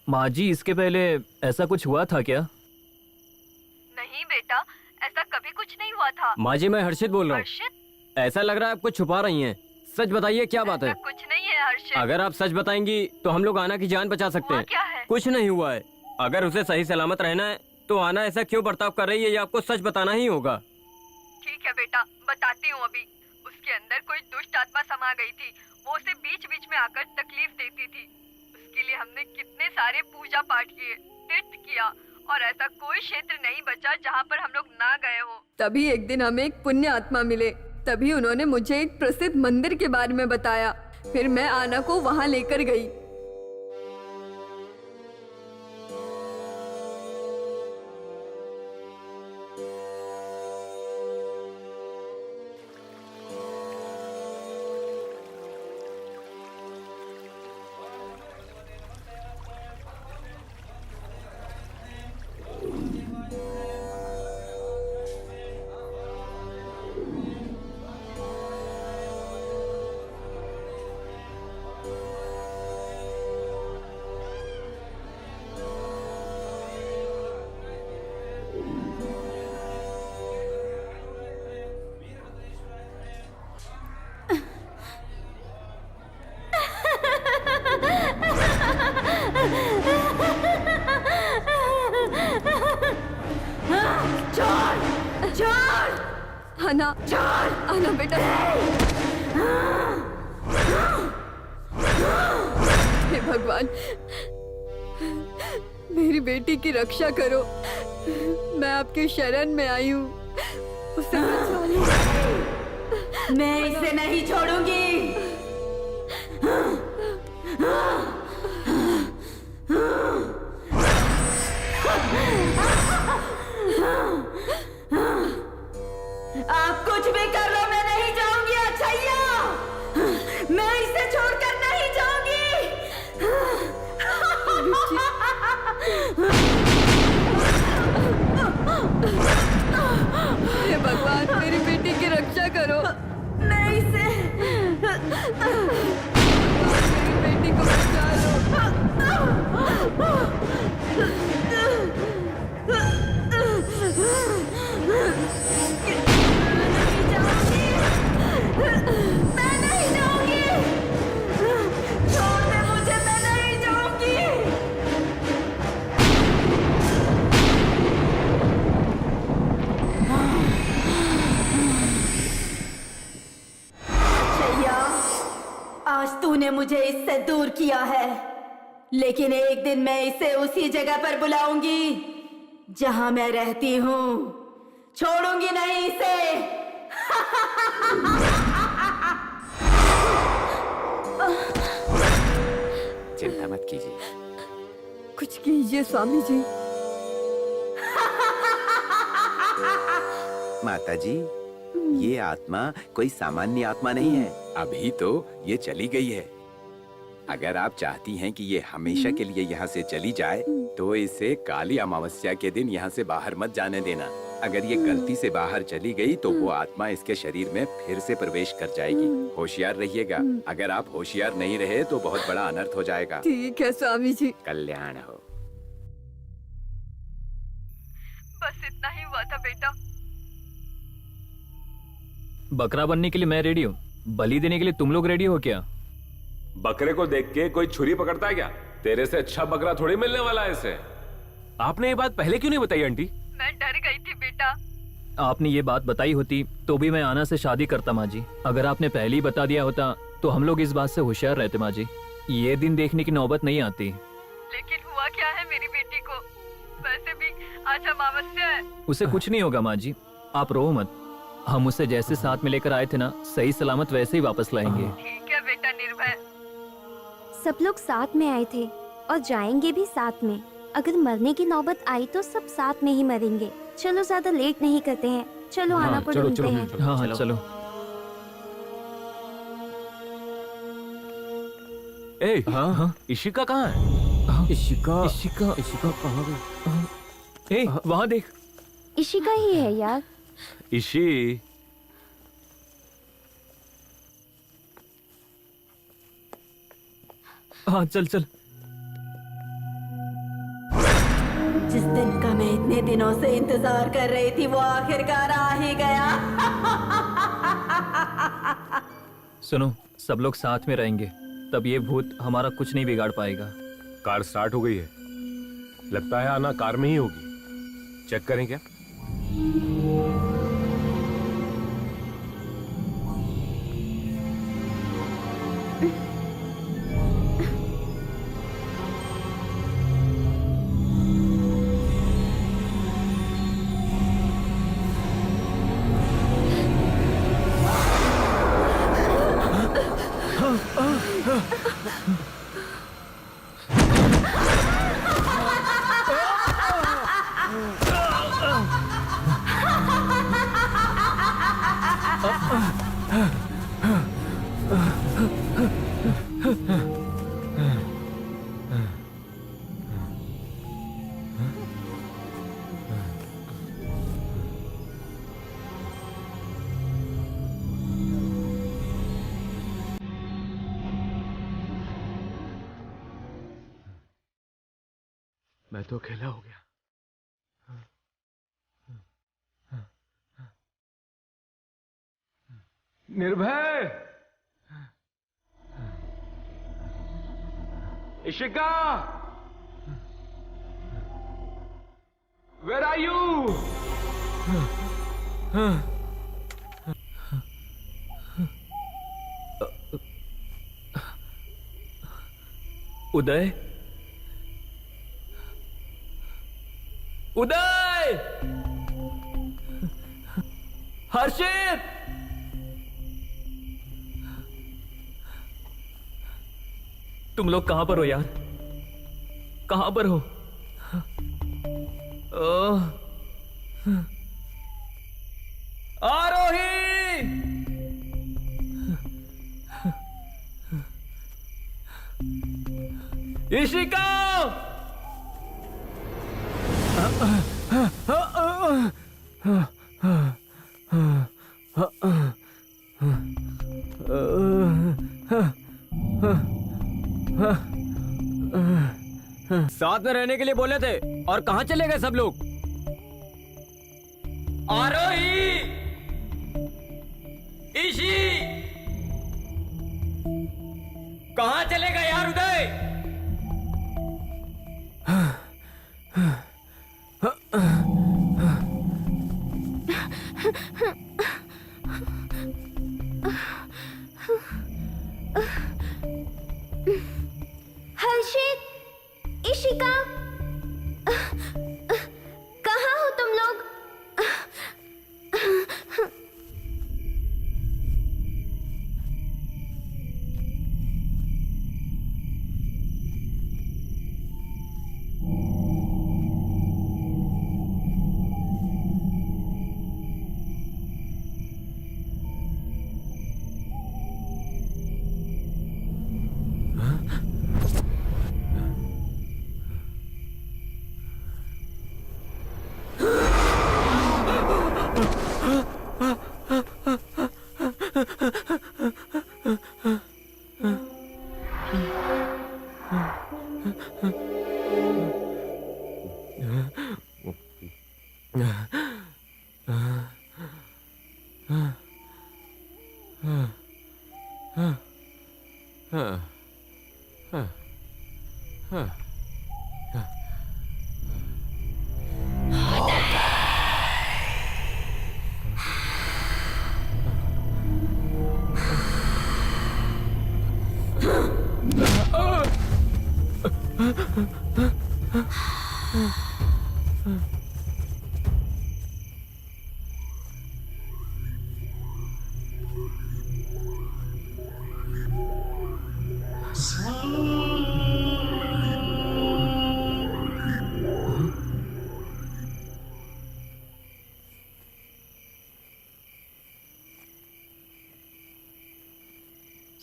माँ जी, इसके पहले ऐसा कुछ हुआ था क्या? नहीं बेटा, ऐसा कभी कुछ नहीं हुआ था। माँ जी, मैं हर्षित बोल रहा हूँ। हर्षित? ऐसा लग रहा है आप कुछ छुपा रही हैं। सच बताइए, क्या बात है? ऐसा कुछ नहीं है हर्षित। अगर आप सच बताएंगी तो हम लोग आना की जान बचा सकते हुआ हैं। क्या है? कुछ नहीं हुआ है। अगर उसे सही सलामत रहना है तो आना ऐसा क्यों बर्ताव कर रही है, ये आपको सच बताना ही होगा। ठीक है बेटा, बताती हूँ अभी। उसके अंदर कोई दुष्ट आत्मा समा गई थी, वो उसे बीच बीच में आकर तकलीफ देती थी। उसके लिए हमने कितने सारे पूजा पाठ किए, तीर्थ किया, और ऐसा कोई क्षेत्र नहीं बचा जहाँ पर हम लोग ना गए हो। तभी एक दिन हमें एक पुण्य आत्मा मिले, तभी उन्होंने मुझे एक प्रसिद्ध मंदिर के बारे में बताया। फिर मैं आना को वहाँ लेकर गई। आना, आना बेटा। हे भगवान, मेरी बेटी की रक्षा करो। मैं आपके शरण में आई हूँ, उसे बचा लो। मैं इसे नहीं छोड़ूंगी। आप कुछ भी कर लो, मैं नहीं जाऊंगी अच्छैया। मैं इसे छोड़कर नहीं जाऊंगी। हे भगवान, मेरी बेटी की रक्षा करो। मैं इसे मेरी बेटी को बचा लो। मैं नहीं जाऊंगी। छोड़ दे मुझे, मैं नहीं जाऊंगी। छैया, आज तूने मुझे इससे दूर किया है, लेकिन एक दिन मैं इसे उसी जगह पर बुलाऊंगी जहां मैं रहती हूँ। छोड़ूंगी नहीं इसे। चिंता मत कीजिए। कुछ कीजिए स्वामी जी। माता जी, ये आत्मा कोई सामान्य आत्मा नहीं है। अभी तो ये चली गई है। अगर आप चाहती हैं कि ये हमेशा के लिए यहाँ से चली जाए, तो इसे काली अमावस्या के दिन यहाँ से बाहर मत जाने देना। अगर ये गलती से बाहर चली गई तो वो आत्मा इसके शरीर में फिर से प्रवेश कर जाएगी। होशियार रहिएगा। अगर आप होशियार नहीं रहे तो बहुत बड़ा अनर्थ हो जाएगा। ठीक है स्वामी जी। कल्याण हो। बस इतना ही हुआ था बेटा। बकरा बनने के लिए मैं रेडी हूँ। बलि देने के लिए तुम लोग रेडी हो क्या? बकरे को देख के कोई छुरी पकड़ता है क्या? तेरे से अच्छा बकरा थोड़ी मिलने वाला है इसे। आपने ये बात पहले क्यों नहीं बताई आंटी? मैं डर गई थी बेटा। आपने ये बात बताई होती तो भी मैं आना से शादी करता माँ जी। अगर आपने पहले ही बता दिया होता तो हम लोग इस बात से होशियार रहते माँ जी। ये दिन देखने की नौबत नहीं आती। लेकिन हुआ क्या है मेरी बेटी को? वैसे भी आज अमावस्या है। उसे कुछ नहीं होगा माँ जी, आप रो मत। हम उसे जैसे साथ में लेकर आए थे ना, सही सलामत वैसे ही वापस लाएंगे। ठीक है बेटा निर्भय। सब लोग साथ में आए थे और जाएंगे भी साथ में। अगर मरने की नौबत आई तो सब साथ में ही मरेंगे। चलो ज्यादा लेट नहीं करते हैं, चलो आना को ढूंढते हैं। हाँ हाँ चलो। ए, हाँ इशिका कहाँ है? इशिका इशिका इशिका कहाँ गई? ए वहाँ देख। इशिका ही है यार। इशी, हाँ चल चल। जिस दिन का मैं इतने दिनों से इंतजार कर रही थी वो आखिरकार आ ही गया। सुनो, सब लोग साथ में रहेंगे तब ये भूत हमारा कुछ नहीं बिगाड़ पाएगा। कार स्टार्ट हो गई है। लगता है आना कार में ही होगी। चेक करें क्या? मैं तो अकेला हो गया। निर्भय, इशिका, वेयर आर यू? उदय, उदय, हर्षित, तुम लोग कहां पर हो यार? कहां पर हो? आरोही, इशिका, साथ में रहने के लिए बोले थे और कहाँ चले गए सब लोग? आरोही, इशी, कहाँ चले गए यार उदय? हर्षित, इशिका, कहाँ हो तुम लोग?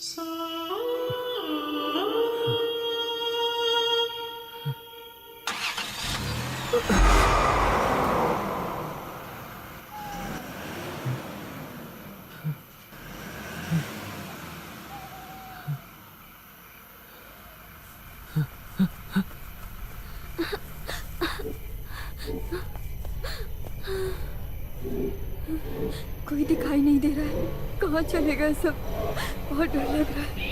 कोई दिखाई नहीं दे रहा है। कहाँ चले गए सब? बहुत डर लग रहा है।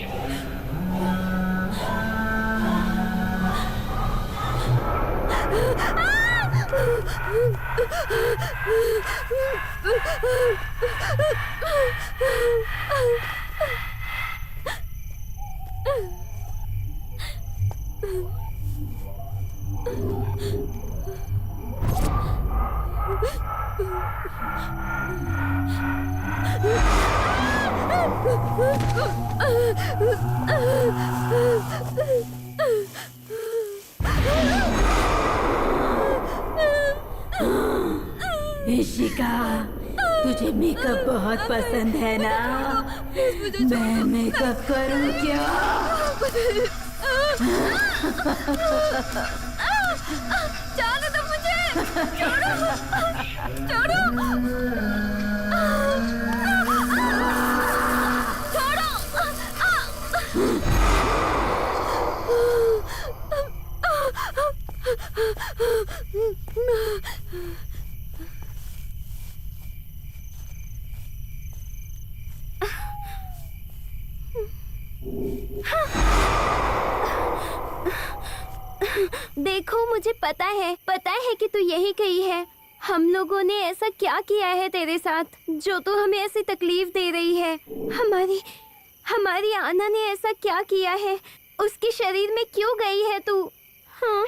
इशिका, तुझे मेकअप बहुत पसंद है ना? मैं मेकअप करूं क्या? जाने दो मुझे। छोड़ो, छोड़ो, देखो, मुझे पता है कि तू यही कही है। हम लोगों ने ऐसा क्या किया है तेरे साथ जो तू हमें ऐसी तकलीफ दे रही है? हमारी आना ने ऐसा क्या किया है? उसके शरीर में क्यों गई है तू? हाँ?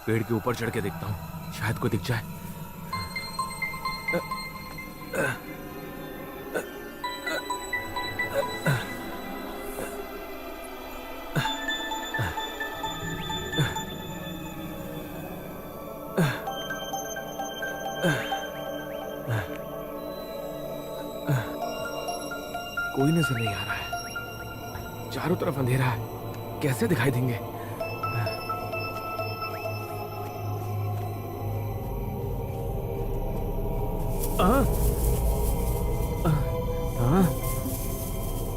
पेड़ के ऊपर चढ़ के देखता हूँ, शायद कोई दिख जाए। कोई नजर नहीं आ रहा है, चारों तरफ अंधेरा है, कैसे दिखाई देंगे?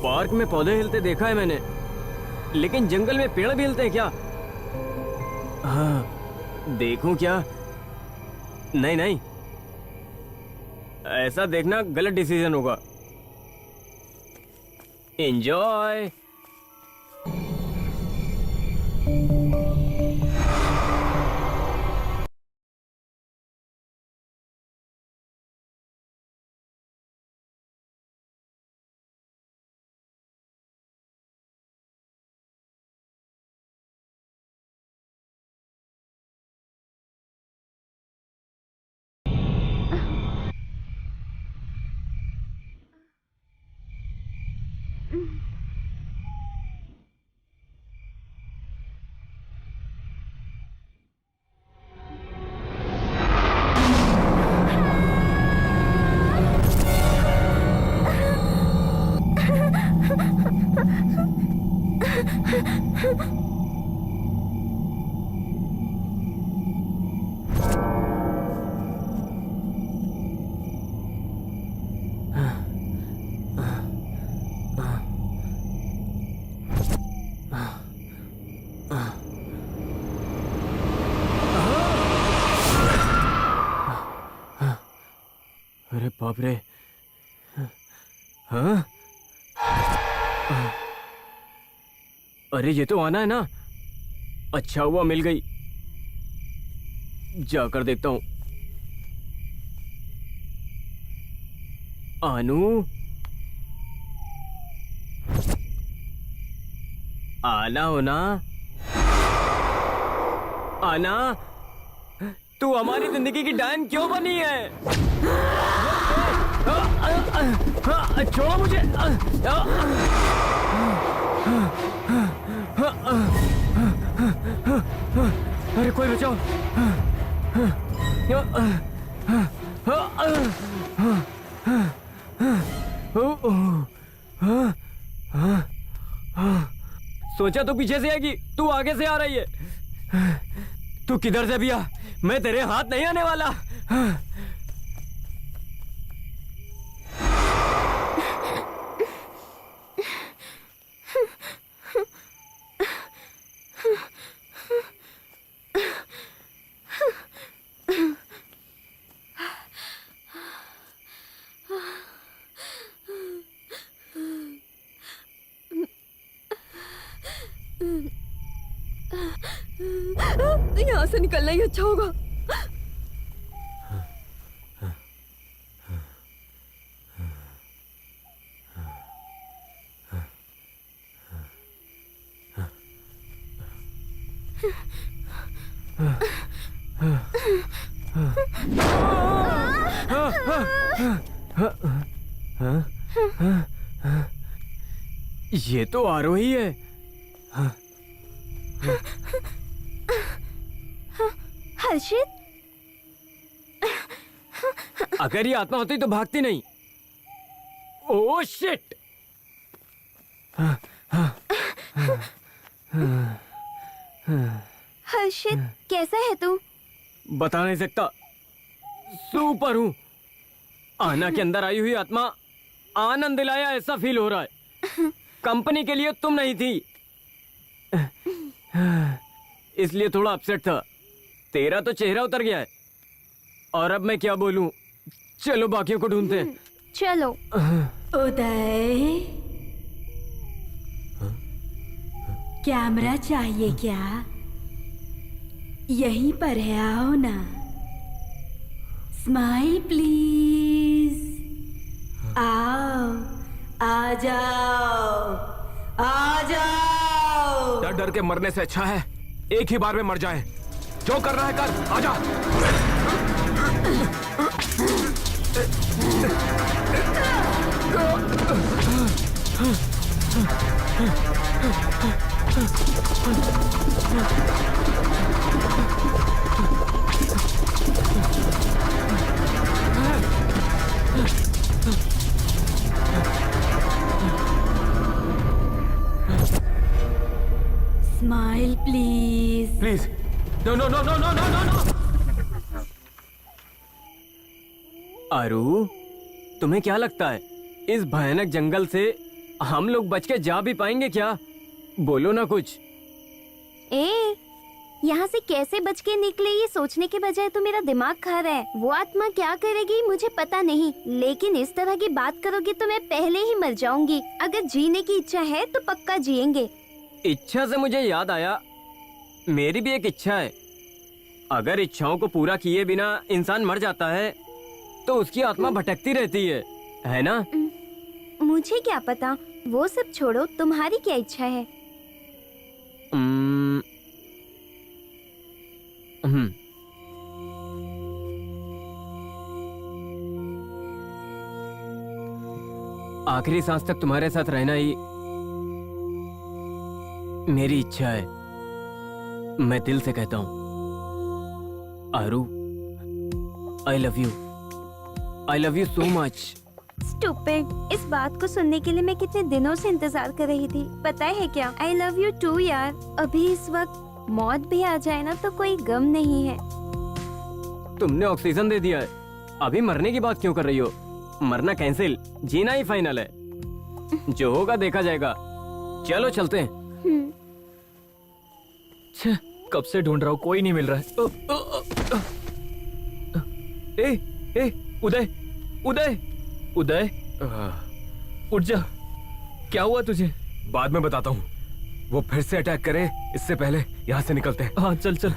पार्क में पौधे हिलते देखा है मैंने, लेकिन जंगल में पेड़ भी हिलते हैं क्या? हाँ, देखूं क्या? नहीं नहीं, ऐसा देखना गलत डिसीजन होगा। एंजॉय। बाप रे। हाँ? अरे ये तो आना है ना। अच्छा हुआ मिल गई, जाकर देखता हूँ। आनू, आना हो ना? आना, तू हमारी जिंदगी की डायन क्यों बनी है? छोड़ो मुझे। अरे कोई बचाओ। सोचा तो पीछे से आएगी, तू आगे से आ रही है। तू किधर से भी आ, मैं तेरे हाथ नहीं आने वाला। यहाँ से निकलना ही अच्छा होगा। ये तो आरोही है। हर्षित, अगर ये आत्मा होती तो भागती नहीं। Oh shit. हर्षित कैसा है तू? बता नहीं सकता, सुपर हूं। आना के अंदर आई हुई आत्मा आनंद दिलाया ऐसा फील हो रहा है। कंपनी के लिए तुम नहीं थी, इसलिए थोड़ा अपसेट था। तेरा तो चेहरा उतर गया है, और अब मैं क्या बोलूं। चलो बाकियों को ढूंढते हैं। चलो। उदय, कैमरा चाहिए क्या? यहीं पर है, आओ ना। Smile please. आओ, आ जाओ, आ जाओ। डर डर के मरने से अच्छा है एक ही बार में मर जाए। जो कर रहा है कर, आजा। Smile please. Please, no no no no no no no no. Aaru, तुम्हें क्या लगता है इस भयानक जंगल से हम लोग बच के जा भी पाएंगे क्या? बोलो ना कुछ। यहाँ से कैसे बच के निकले ये सोचने के बजाय तो मेरा दिमाग खा रहा है। वो आत्मा क्या करेगी मुझे पता नहीं, लेकिन इस तरह की बात करोगी तो मैं पहले ही मर जाऊंगी। अगर जीने की इच्छा है तो पक्का जिएंगे। इच्छा से मुझे याद आया, मेरी भी एक इच्छा है। अगर इच्छाओं को पूरा किए बिना इंसान मर जाता है तो उसकी आत्मा भटकती रहती है ना? मुझे क्या पता, वो सब छोड़ो, तुम्हारी क्या इच्छा है? आखिरी सांस तक तुम्हारे साथ रहना ही मेरी इच्छा है। मैं दिल से कहता हूं, Aaru, I love you so much. Stupid, इस बात को सुनने के लिए मैं कितने दिनों से इंतजार कर रही थी। पता है क्या, आई लव यू टू यार। अभी इस वक्त मौत भी आ जाए ना तो कोई गम नहीं है। तुमने ऑक्सीजन दे दिया है, अभी मरने की बात क्यों कर रही हो? मरना कैंसिल, जीना ही फाइनल है। जो होगा देखा जाएगा। चलो चलते हैं। कब से ढूंढ रहा हूँ, कोई नहीं मिल रहा है। ए उदय, उदय, उदय, उठ जा। क्या हुआ तुझे? बाद में बताता हूँ। वो फिर से अटैक करे इससे पहले यहाँ से निकलते हैं। हाँ चल चल।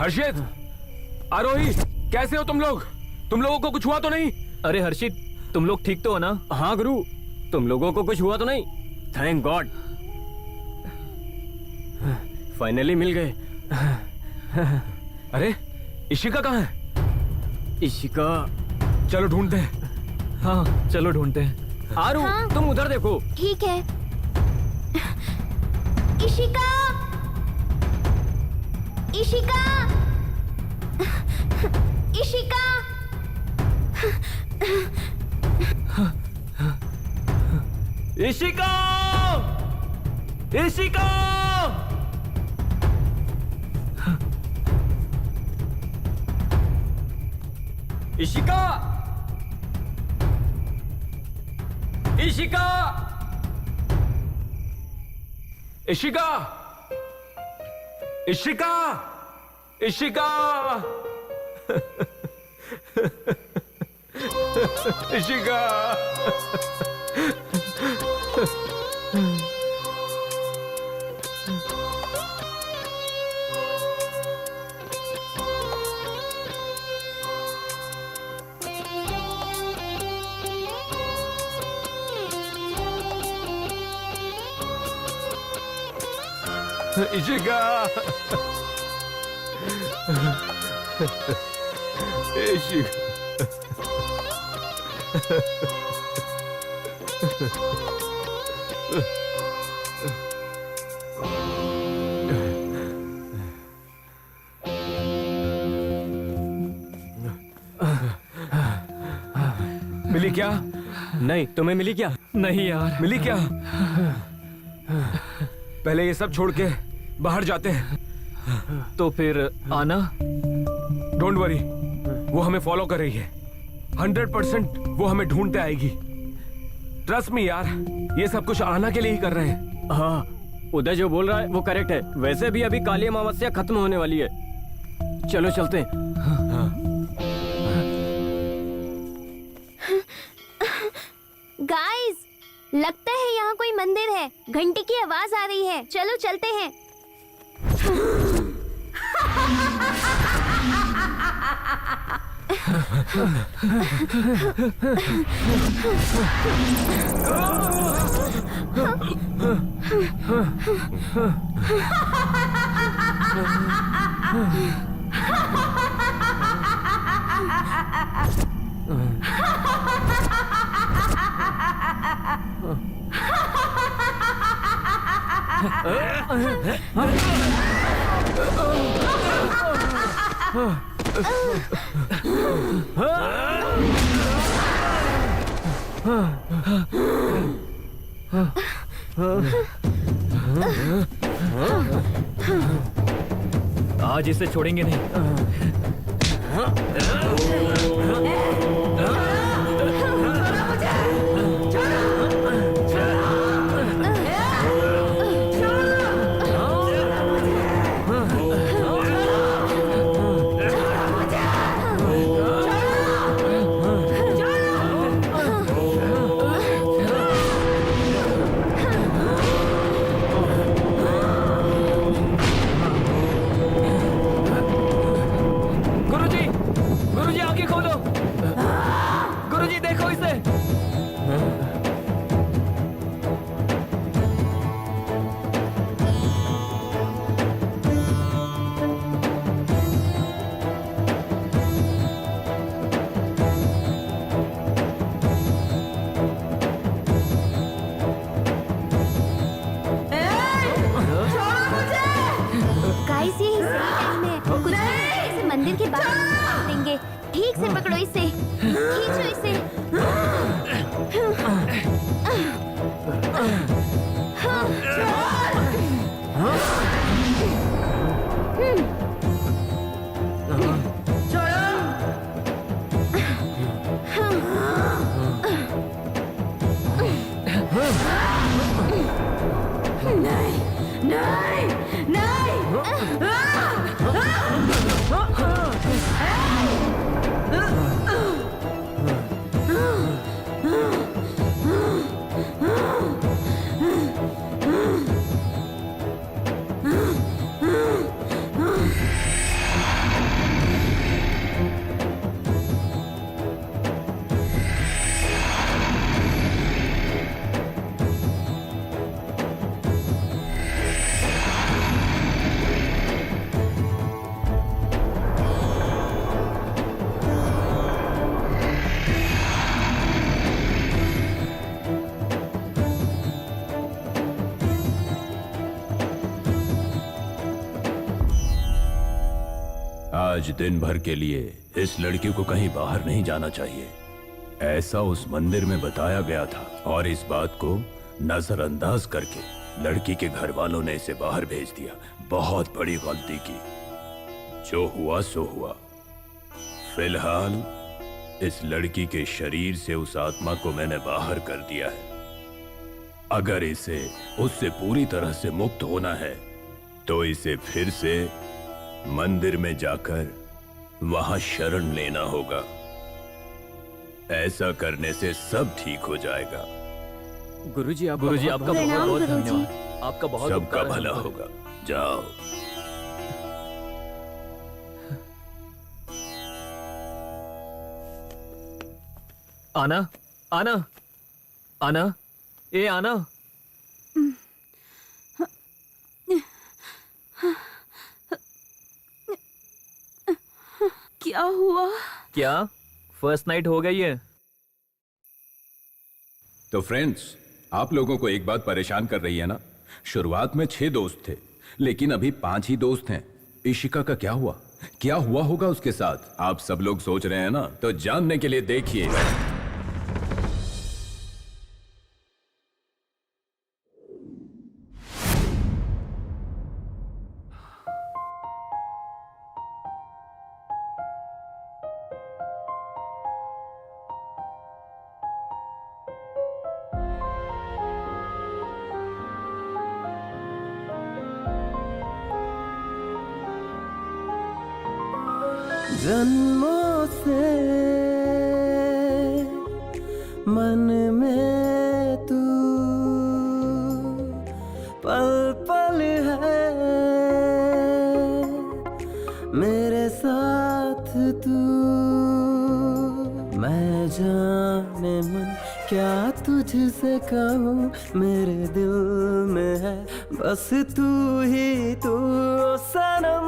हर्षित, आरोही, कैसे हो तुम लोग? तुम लोगों को कुछ हुआ तो नहीं? अरे हर्षित, तुम लोग ठीक तो हो ना? हाँ गुरु, तुम लोगों को कुछ हुआ तो नहीं? थैंक गॉड, फाइनली मिल गए। अरे इशिका कहाँ है? इशिका, चलो ढूंढते हैं। हाँ चलो ढूंढते हैं। आरू, हाँ। तुम उधर देखो। ठीक है। इशिका, इशिका, इशिका। इशिका, इशिका। इशिका, इशिका, इशिका, इशिका, इशिका, इशिका। इशिका, इशिका। मिली क्या? नहीं, तुम्हें मिली क्या? नहीं यार। मिली क्या? पहले ये सब छोड़ के बाहर जाते हैं। तो फिर आना। डोंट वरी, वो हमें फॉलो कर रही है। 100% वो हमें ढूंढते आएगी। ट्रस्ट मी यार, ये सब कुछ आना के लिए ही कर रहे हैं। हाँ, उदय जो बोल रहा है वो करेक्ट है। वैसे भी अभी काली अमावस्या खत्म होने वाली है। चलो चलते हैं। गाइस, लगता है यहाँ कोई मंदिर है। घंटी की आवाज आ रही है। चलो चलते हैं। आज इसे छोड़ेंगे नहीं। गुरुजी आंखें खोलो। गुरुजी देखो इसे। गाइस, ये सही टाइम है। कुछ इसे मंदिर के बाहर देंगे। ठीक से पकड़ो इसे। खींचो इसे। नहीं, नहीं, नहीं। आज दिन भर के लिए इस लड़की को कहीं बाहर नहीं जाना चाहिए, ऐसा उस मंदिर में बताया गया था। और इस बात को नजरअंदाज करके लड़की के घर वालों ने इसे बाहर भेज दिया। बहुत बड़ी गलती की। जो हुआ सो हुआ। फिलहाल इस लड़की के शरीर से उस आत्मा को मैंने बाहर कर दिया है। अगर इसे उससे पूरी तरह से मुक्त होना है तो इसे फिर से मंदिर में जाकर वहां शरण लेना होगा। ऐसा करने से सब ठीक हो जाएगा। गुरुजी आपका बहुत बहुत धन्यवाद। आपका बहुत सबका भला होगा। जाओ। आना, आना, आना, ए आना। क्या हुआ? क्या फर्स्ट नाइट हो गई है? तो फ्रेंड्स, आप लोगों को एक बात परेशान कर रही है ना? शुरुआत में 6 दोस्त थे, लेकिन अभी 5 ही दोस्त हैं। इशिका का क्या हुआ? क्या हुआ होगा उसके साथ? आप सब लोग सोच रहे हैं ना? तो जानने के लिए देखिए। जन्मों से मन में तू पल पल है, मेरे साथ तू। मैं जाने मन क्या तुझसे कहूँ, मेरे दिल में है बस तू ही तू। सनम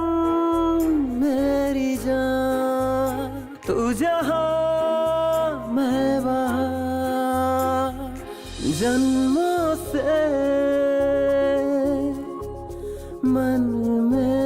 मेरी जान, तू जहाँ मैं वहाँ। जन्मों से मन में